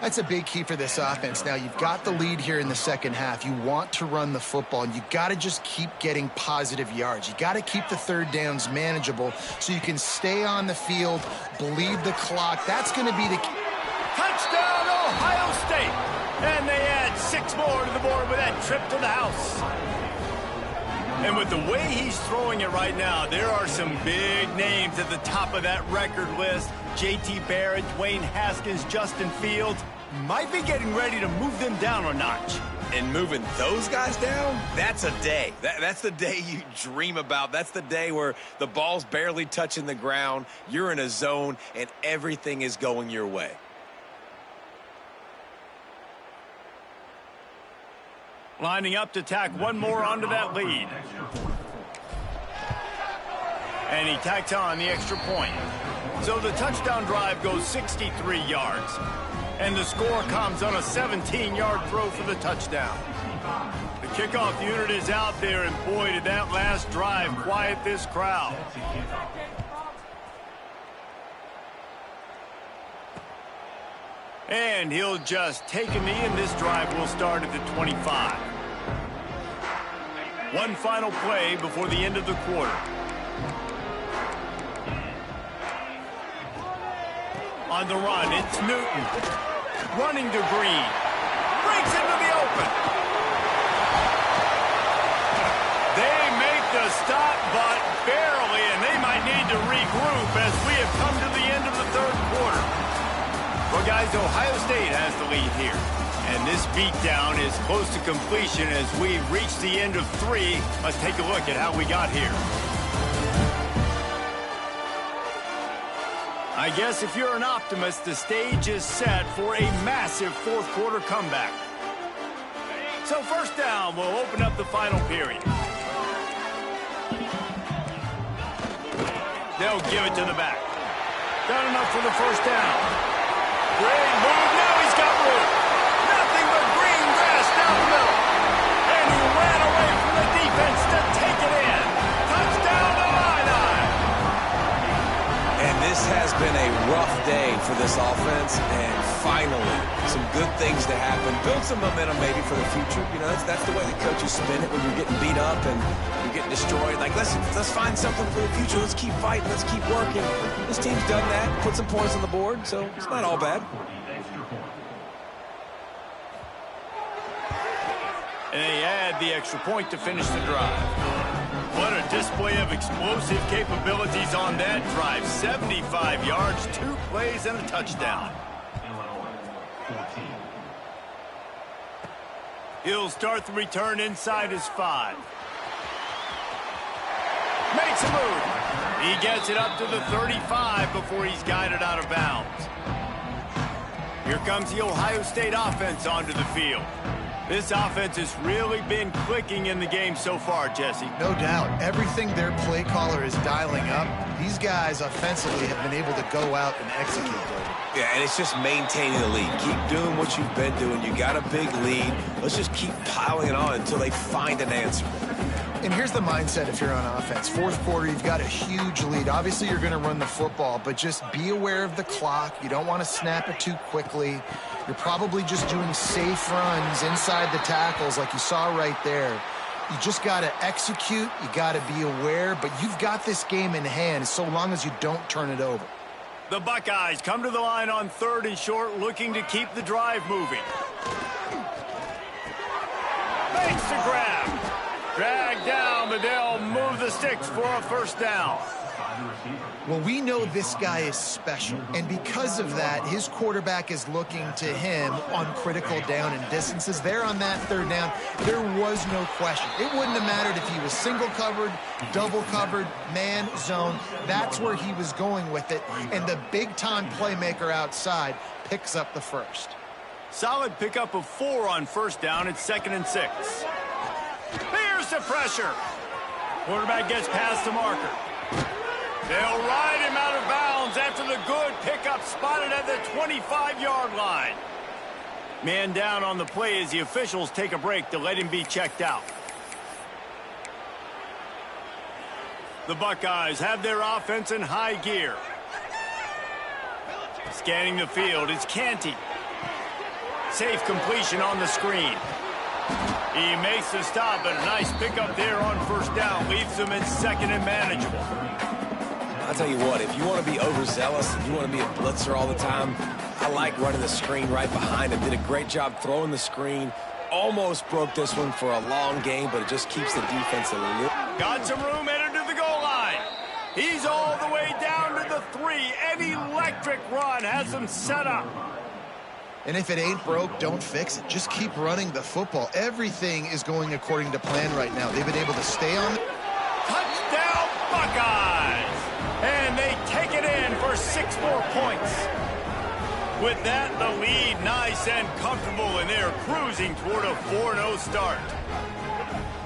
That's a big key for this offense. Now, you've got the lead here in the second half. You want to run the football, and you got to just keep getting positive yards. You got to keep the third downs manageable so you can stay on the field, bleed the clock. That's going to be the key. Touchdown, Ohio State! And they add 6 more to the board with that trip to the house. And with the way he's throwing it right now, there are some big names at the top of that record list. J.T. Barrett, Dwayne Haskins, Justin Fields might be getting ready to move them down a notch. And moving those guys down, that's a day. That's the day you dream about. That's the day where the ball's barely touching the ground, you're in a zone, and everything is going your way. Lining up to tack one more onto that lead. And he tacks on the extra point. So the touchdown drive goes 63 yards. And the score comes on a 17-yard throw for the touchdown. The kickoff unit is out there, and boy, did that last drive quiet this crowd. And he'll just take a knee, and this drive will start at the 25. One final play before the end of the quarter. On the run, it's Newton. Running to Green. Breaks into the open. They make the stop, but barely, and they might need to regroup as we have come to the end of the third quarter. Well, guys, Ohio State has the lead here. And this beatdown is close to completion as we reach the end of 3. Let's take a look at how we got here. I guess if you're an optimist, the stage is set for a massive fourth quarter comeback. So first down, we'll open up the final period. They'll give it to the back. Got enough for the first down. Great move. Now he's got room. Nothing but green grass down the middle. And he ran away from the defense to take it in. Touchdown to Illini. And this has been a rough day for this offense, and finally, some good things to happen. Build some momentum maybe for the future. You know, that's the way the coaches spin it when you're getting beat up and you're getting destroyed. Like, let's find something for the future. Let's keep fighting. Let's keep working. This team's done that, put some points on the board, so it's not all bad. And they add the extra point to finish the drive. What a display of explosive capabilities on that drive. 75 yards plays and a touchdown. He'll start the return inside his 5. Makes a move. He gets it up to the 35 before he's guided out of bounds. Here comes the Ohio State offense onto the field. This offense has really been clicking in the game so far, Jesse. No doubt. Everything their play caller is dialing up, these guys offensively have been able to go out and execute. Yeah, and it's just maintaining the lead. Keep doing what you've been doing. You got a big lead. Let's just keep piling it on until they find an answer. And here's the mindset if you're on offense. Fourth quarter, you've got a huge lead. Obviously, you're going to run the football, but just be aware of the clock. You don't want to snap it too quickly. You're probably just doing safe runs inside the tackles like you saw right there. You just got to execute. You got to be aware, but you've got this game in hand so long as you don't turn it over. The Buckeyes come to the line on 3rd and short, looking to keep the drive moving. Makes the grab. Drag down, but they'll move the sticks for a first down. Well, we know this guy is special, and because of that, his quarterback is looking to him on critical down and distances. There on that 3rd down, there was no question. It wouldn't have mattered if he was single covered, double covered, man, zone. That's where he was going with it, and the big-time playmaker outside picks up the first. Solid pickup of 4 on first down. It's 2nd and 6. Here's the pressure. Quarterback gets past the marker. They'll ride him out of bounds after the good pickup spotted at the 25-yard line. Man down on the play as the officials take a break to let him be checked out. The Buckeyes have their offense in high gear. Scanning the field, it's Canty. Safe completion on the screen. He makes the stop, but a nice pickup there on first down. Leaves him in 2nd and manageable. I'll tell you what, if you want to be overzealous, if you want to be a blitzer all the time, I like running the screen right behind him. Did a great job throwing the screen. Almost broke this one for a long game, but it just keeps the defense a little. Got some room headed to the goal line. He's all the way down to the 3. An electric run has him set up. And if it ain't broke, don't fix it. Just keep running the football. Everything is going according to plan right now. They've been able to stay on. Touchdown, Buckeyes! And they take it in for 6 more points. With that, the lead nice and comfortable, and they're cruising toward a 4-0 start.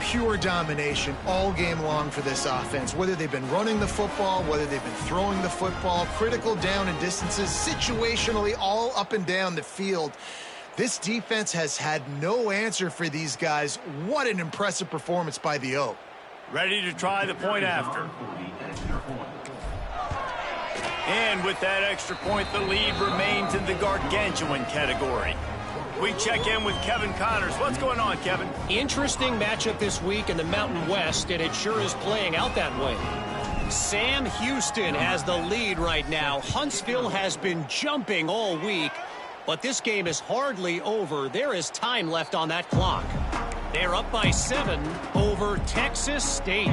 Pure domination all game long for this offense. Whether they've been running the football, whether they've been throwing the football, critical down and distances, situationally all up and down the field. This defense has had no answer for these guys. What an impressive performance by the O. Ready to try the point after. And with that extra point, the lead remains in the gargantuan category. We check in with Kevin Connors. What's going on, Kevin? Interesting matchup this week in the Mountain West, and it sure is playing out that way. Sam Houston has the lead right now. Huntsville has been jumping all week, but this game is hardly over. There is time left on that clock. They're up by 7 over Texas State.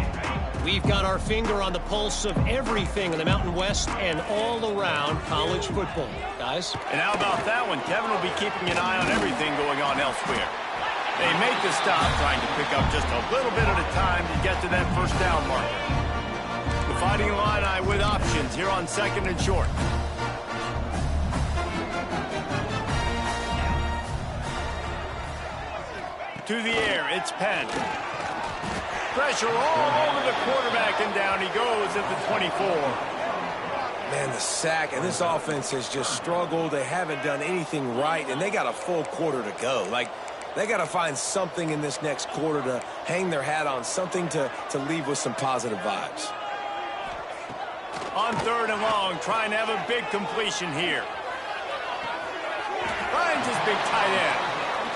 We've got our finger on the pulse of everything in the Mountain West and all around college football. Guys? And how about that one? Kevin will be keeping an eye on everything going on elsewhere. They make the stop, trying to pick up just a little bit at a time to get to that first down marker. The Fighting Illini with options here on 2nd and short. To the air, it's Penn. Pressure all over the quarterback, and down he goes at the 24. Man, the sack, and this offense has just struggled. They haven't done anything right, and they got a full quarter to go. Like, they got to find something in this next quarter to hang their hat on, something to leave with some positive vibes. On 3rd and long, trying to have a big completion here. Finds his big tight end.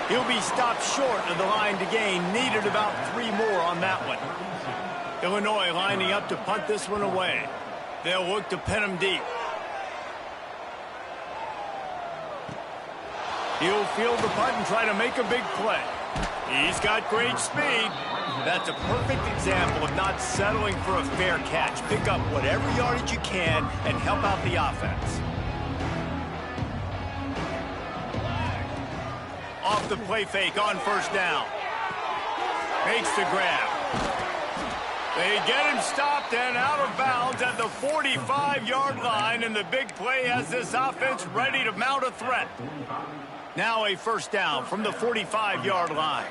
He'll be stopped short of the line to gain. Needed about 3 more on that one. Illinois lining up to punt this one away. They'll look to pin him deep. He'll field the punt and try to make a big play. He's got great speed. That's a perfect example of not settling for a fair catch. Pick up whatever yardage you can and help out the offense. off the play fake on first down. Makes the grab. They get him stopped and out of bounds at the 45-yard line, and the big play has this offense ready to mount a threat. Now a first down from the 45-yard line.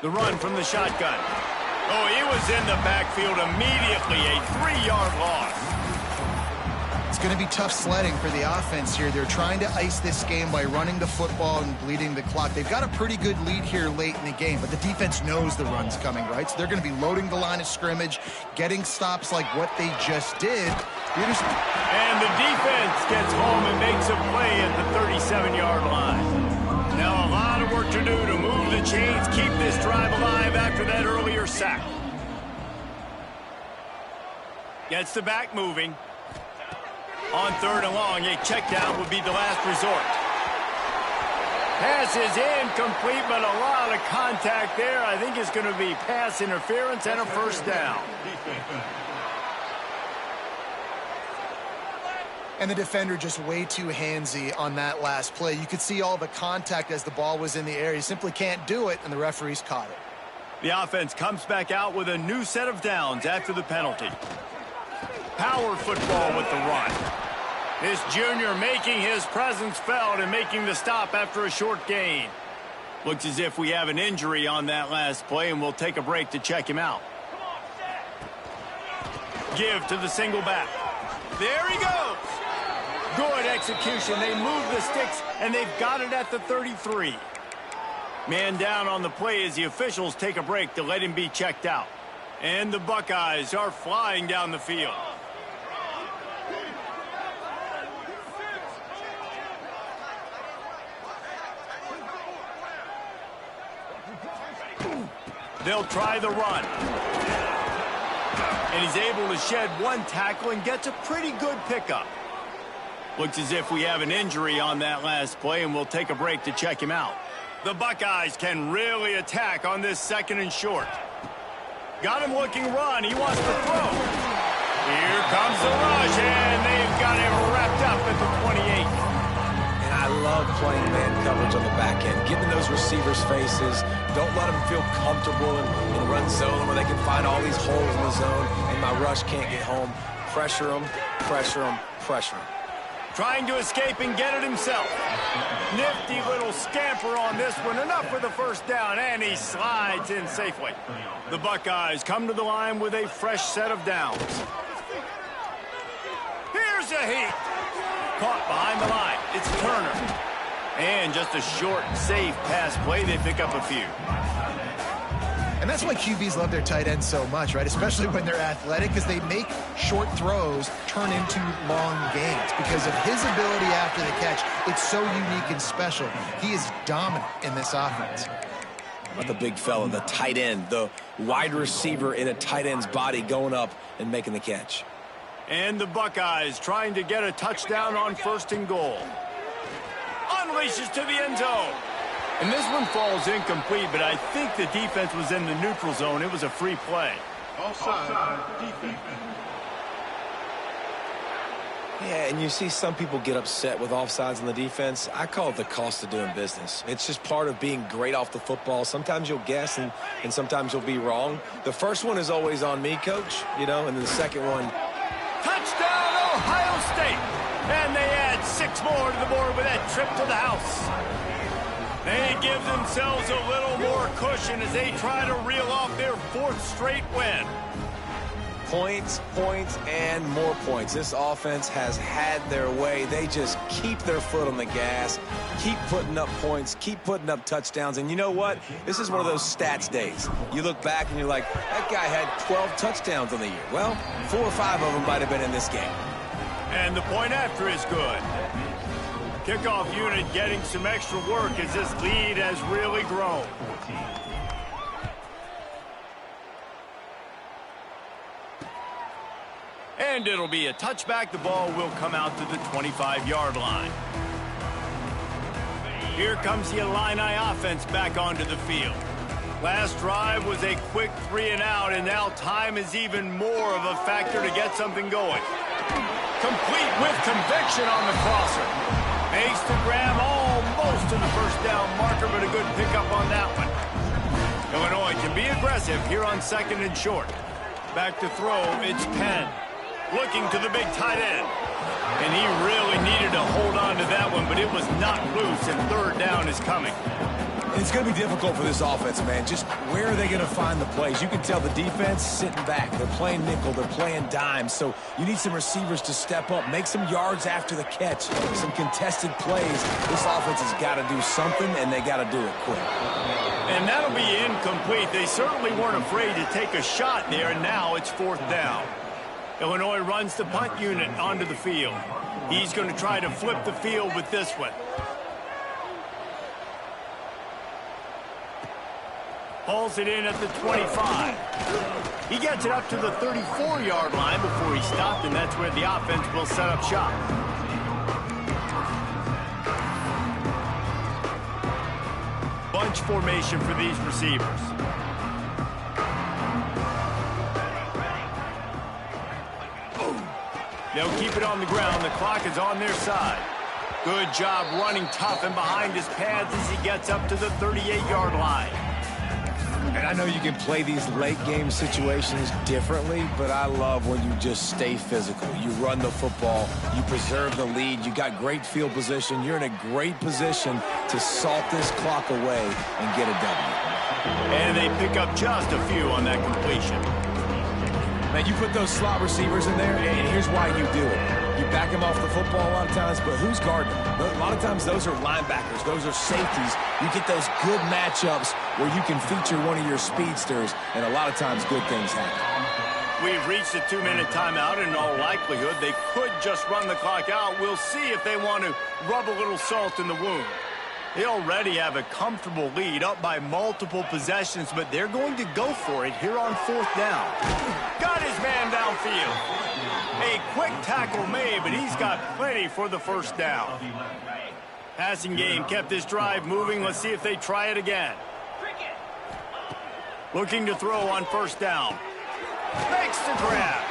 The run from the shotgun. Oh, he was in the backfield immediately, a 3-yard loss. It's going to be tough sledding for the offense here. They're trying to ice this game by running the football and bleeding the clock. They've got a pretty good lead here late in the game, but the defense knows the run's coming, right? So they're going to be loading the line of scrimmage, getting stops like what they just did. And the defense gets home and makes a play at the 37-yard line. Now a lot of work to do to move the chains, keep this drive alive after that earlier sack. Gets the back moving. On third and long, a check down would be the last resort. Pass is incomplete, but a lot of contact there. I think it's going to be pass interference and a first down. And the defender just way too handsy on that last play. You could see all the contact as the ball was in the air. He simply can't do it, and the referees caught it. The offense comes back out with a new set of downs after the penalty. Power football with the run. This junior making his presence felt and making the stop after a short gain. Looks as if we have an injury on that last play, and we'll take a break to check him out. Give to the single back. There he goes. Good execution. They move the sticks, and they've got it at the 33. Man down on the play as the officials take a break to let him be checked out. And the Buckeyes are flying down the field. They'll try the run. And he's able to shed one tackle and gets a pretty good pickup. Looks as if we have an injury on that last play, and we'll take a break to check him out. The Buckeyes can really attack on this second and short. Got him looking run. He wants to throw. Here comes the rush, and they've got him wrapped up at the 28. And I love playing man coverage on the back end, getting those receivers' faces. Don't let them feel comfortable in run zone where they can find all these holes in the zone, and my rush can't get home. Pressure them, pressure them, pressure them. Trying to escape and get it himself. Nifty little scamper on this one. Enough for the first down, and he slides in safely. The Buckeyes come to the line with a fresh set of downs. Here's a heat. Caught behind the line. It's Turner. And just a short, safe pass play. They pick up a few. And that's why QBs love their tight ends so much, right? Especially when they're athletic, because they make short throws turn into long gains. Because of his ability after the catch, it's so unique and special. He is dominant in this offense. How about the big fella, the tight end, the wide receiver in a tight end's body going up and making the catch. And the Buckeyes trying to get a touchdown on first and goal. Unleashes to the end zone. And this one falls incomplete, but I think the defense was in the neutral zone. It was a free play. Offside, defense. Yeah, and you see some people get upset with offsides in the defense. I call it the cost of doing business. It's just part of being great off the football. Sometimes you'll guess, and sometimes you'll be wrong. The first one is always on me, Coach, and then the second one. Touchdown, Ohio State! And they add 6 more to the board with that trip to the house. They give themselves a little more cushion as they try to reel off their 4th straight win. Points, points, and more points. This offense has had their way. They just keep their foot on the gas, keep putting up points, keep putting up touchdowns. And you know what? This is one of those stats days. You look back and you're like, that guy had 12 touchdowns on the year. Well, 4 or 5 of them might have been in this game. And the point after is good. Kickoff unit getting some extra work as this lead has really grown. And it'll be a touchback. The ball will come out to the 25-yard line. Here comes the Illini offense back onto the field. Last drive was a quick 3 and out, and now time is even more of a factor to get something going. Complete with conviction on the crosser. Makes the grab almost to the first down marker, but a good pickup on that one. Illinois can be aggressive here on 2nd and short. Back to throw, it's Penn. Looking to the big tight end. And he really needed to hold on to that one, but it was not loose, and 3rd down is coming. It's going to be difficult for this offense, man. Just where are they going to find the plays? You can tell the defense sitting back. They're playing nickel. They're playing dime. So you need some receivers to step up, make some yards after the catch, some contested plays. This offense has got to do something, and they got to do it quick. And that'll be incomplete. They certainly weren't afraid to take a shot there, and now it's 4th down. Illinois runs the punt unit onto the field. He's going to try to flip the field with this one. Hauls it in at the 25. He gets it up to the 34-yard line before he stopped, and that's where the offense will set up shop. Bunch formation for these receivers. They'll keep it on the ground. The clock is on their side. Good job running tough and behind his pads as he gets up to the 38-yard line. And I know you can play these late-game situations differently, but I love when you just stay physical. You run the football. You preserve the lead. You got great field position. You're in a great position to salt this clock away and get a W. And they pick up just a few on that completion. Man, you put those slot receivers in there, and here's why you do it. You back them off the football a lot of times, but who's guarding them? A lot of times those are linebackers. Those are safeties. You get those good matchups where you can feature one of your speedsters, and a lot of times good things happen. We've reached a 2-minute timeout, and in all likelihood, they could just run the clock out. We'll see if they want to rub a little salt in the wound. They already have a comfortable lead, up by multiple possessions, but they're going to go for it here on 4th down. Got his man downfield. A quick tackle made, but he's got plenty for the 1st down. Passing game kept this drive moving. Let's see if they try it again. Looking to throw on 1st down. Makes the grab.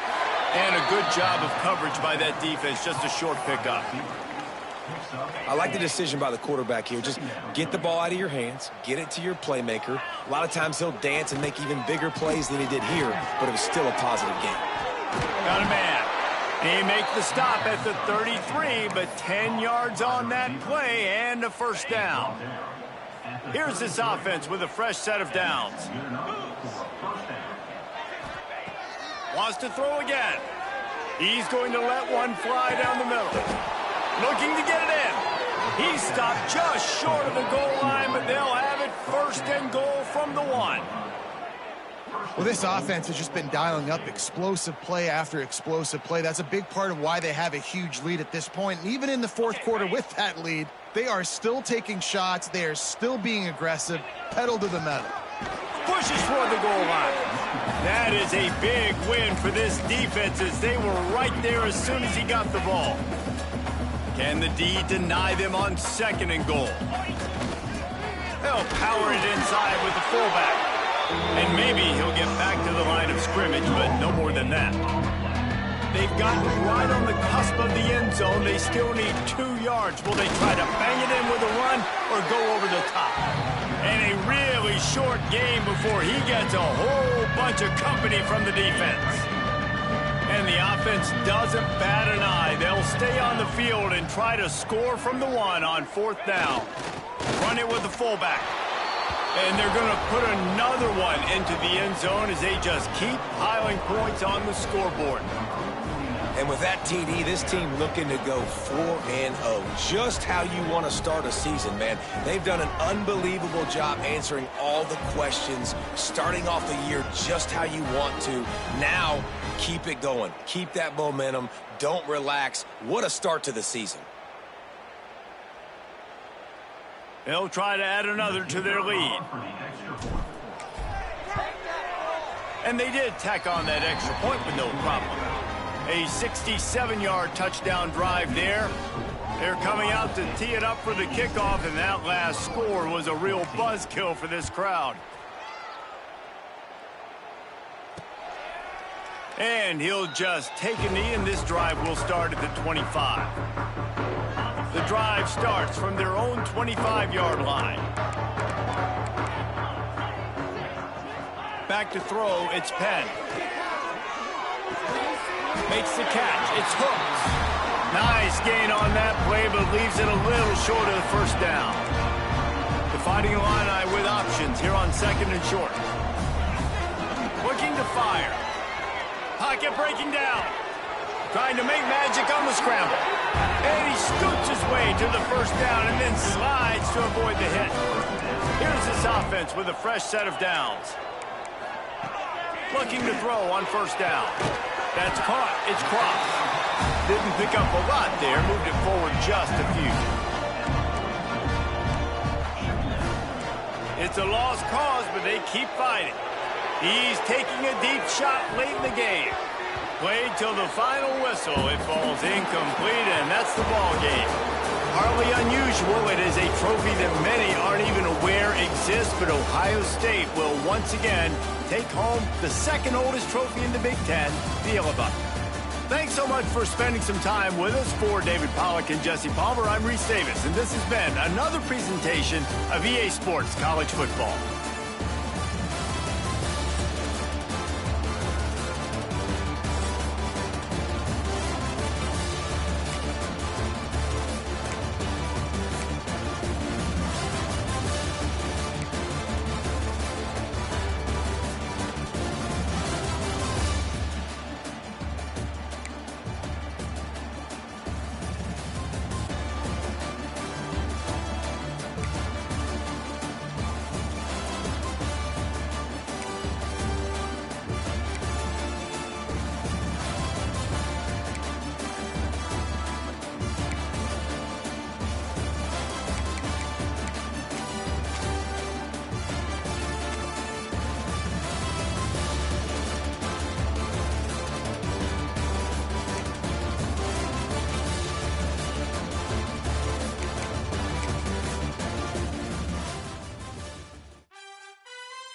And a good job of coverage by that defense. Just a short pickup. I like the decision by the quarterback here. Just get the ball out of your hands, get it to your playmaker. A lot of times he'll dance and make even bigger plays than he did here, but it was still a positive game. Got a man. He makes the stop at the 33, but 10 yards on that play and a 1st down. Here's this offense with a fresh set of downs. Wants to throw again. He's going to let one fly down the middle. Looking to get it in. He stopped just short of the goal line, but they'll have it 1st and goal from the 1. Well, this offense has just been dialing up explosive play after explosive play. That's a big part of why they have a huge lead at this point. And even in the 4th quarter with that lead, they are still taking shots. They are still being aggressive. Pedal to the metal. Pushes for the goal line. That is a big win for this defense as they were right there as soon as he got the ball. Can the D deny them on 2nd and goal? They'll power it inside with the fullback. And maybe he'll get back to the line of scrimmage, but no more than that. They've gotten right on the cusp of the end zone. They still need 2 yards. Will they try to bang it in with a run or go over the top? And a really short game before he gets a whole bunch of company from the defense. And the offense doesn't bat an eye. They'll stay on the field and try to score from the 1 on 4th down. Run it with the fullback. And they're going to put another one into the end zone as they just keep piling points on the scoreboard. And with that TD, this team looking to go 4-0. Just how you want to start a season, man. They've done an unbelievable job answering all the questions, starting off the year just how you want to. Now, keep it going. Keep that momentum. Don't relax. What a start to the season. They'll try to add another to their lead. And they did tack on that extra point with no problem. A 67-yard touchdown drive there. They're coming out to tee it up for the kickoff, and that last score was a real buzzkill for this crowd. And he'll just take a knee, and this drive will start at the 25. The drive starts from their own 25-yard line. Back to throw, it's Penn. Makes the catch, it's hooked. Nice gain on that play, but leaves it a little short of the first down. The Fighting Illini with options here on 2nd and short. Looking to fire. Pocket breaking down. Trying to make magic on the scramble. And he scoots his way to the first down and then slides to avoid the hit. Here's this offense with a fresh set of downs. Looking to throw on first down. That's caught. It's crossed. Didn't pick up a lot there. Moved it forward just a few. It's a lost cause, but they keep fighting. He's taking a deep shot late in the game. Played till the final whistle. It falls incomplete, and that's the ball game. Hardly unusual. It is a trophy that many aren't even aware exists, but Ohio State will once again take home the second oldest trophy in the Big Ten, the Yellow Bucket. Thanks so much for spending some time with us. For David Pollack and Jesse Palmer, I'm Reese Davis, and this has been another presentation of EA Sports College Football.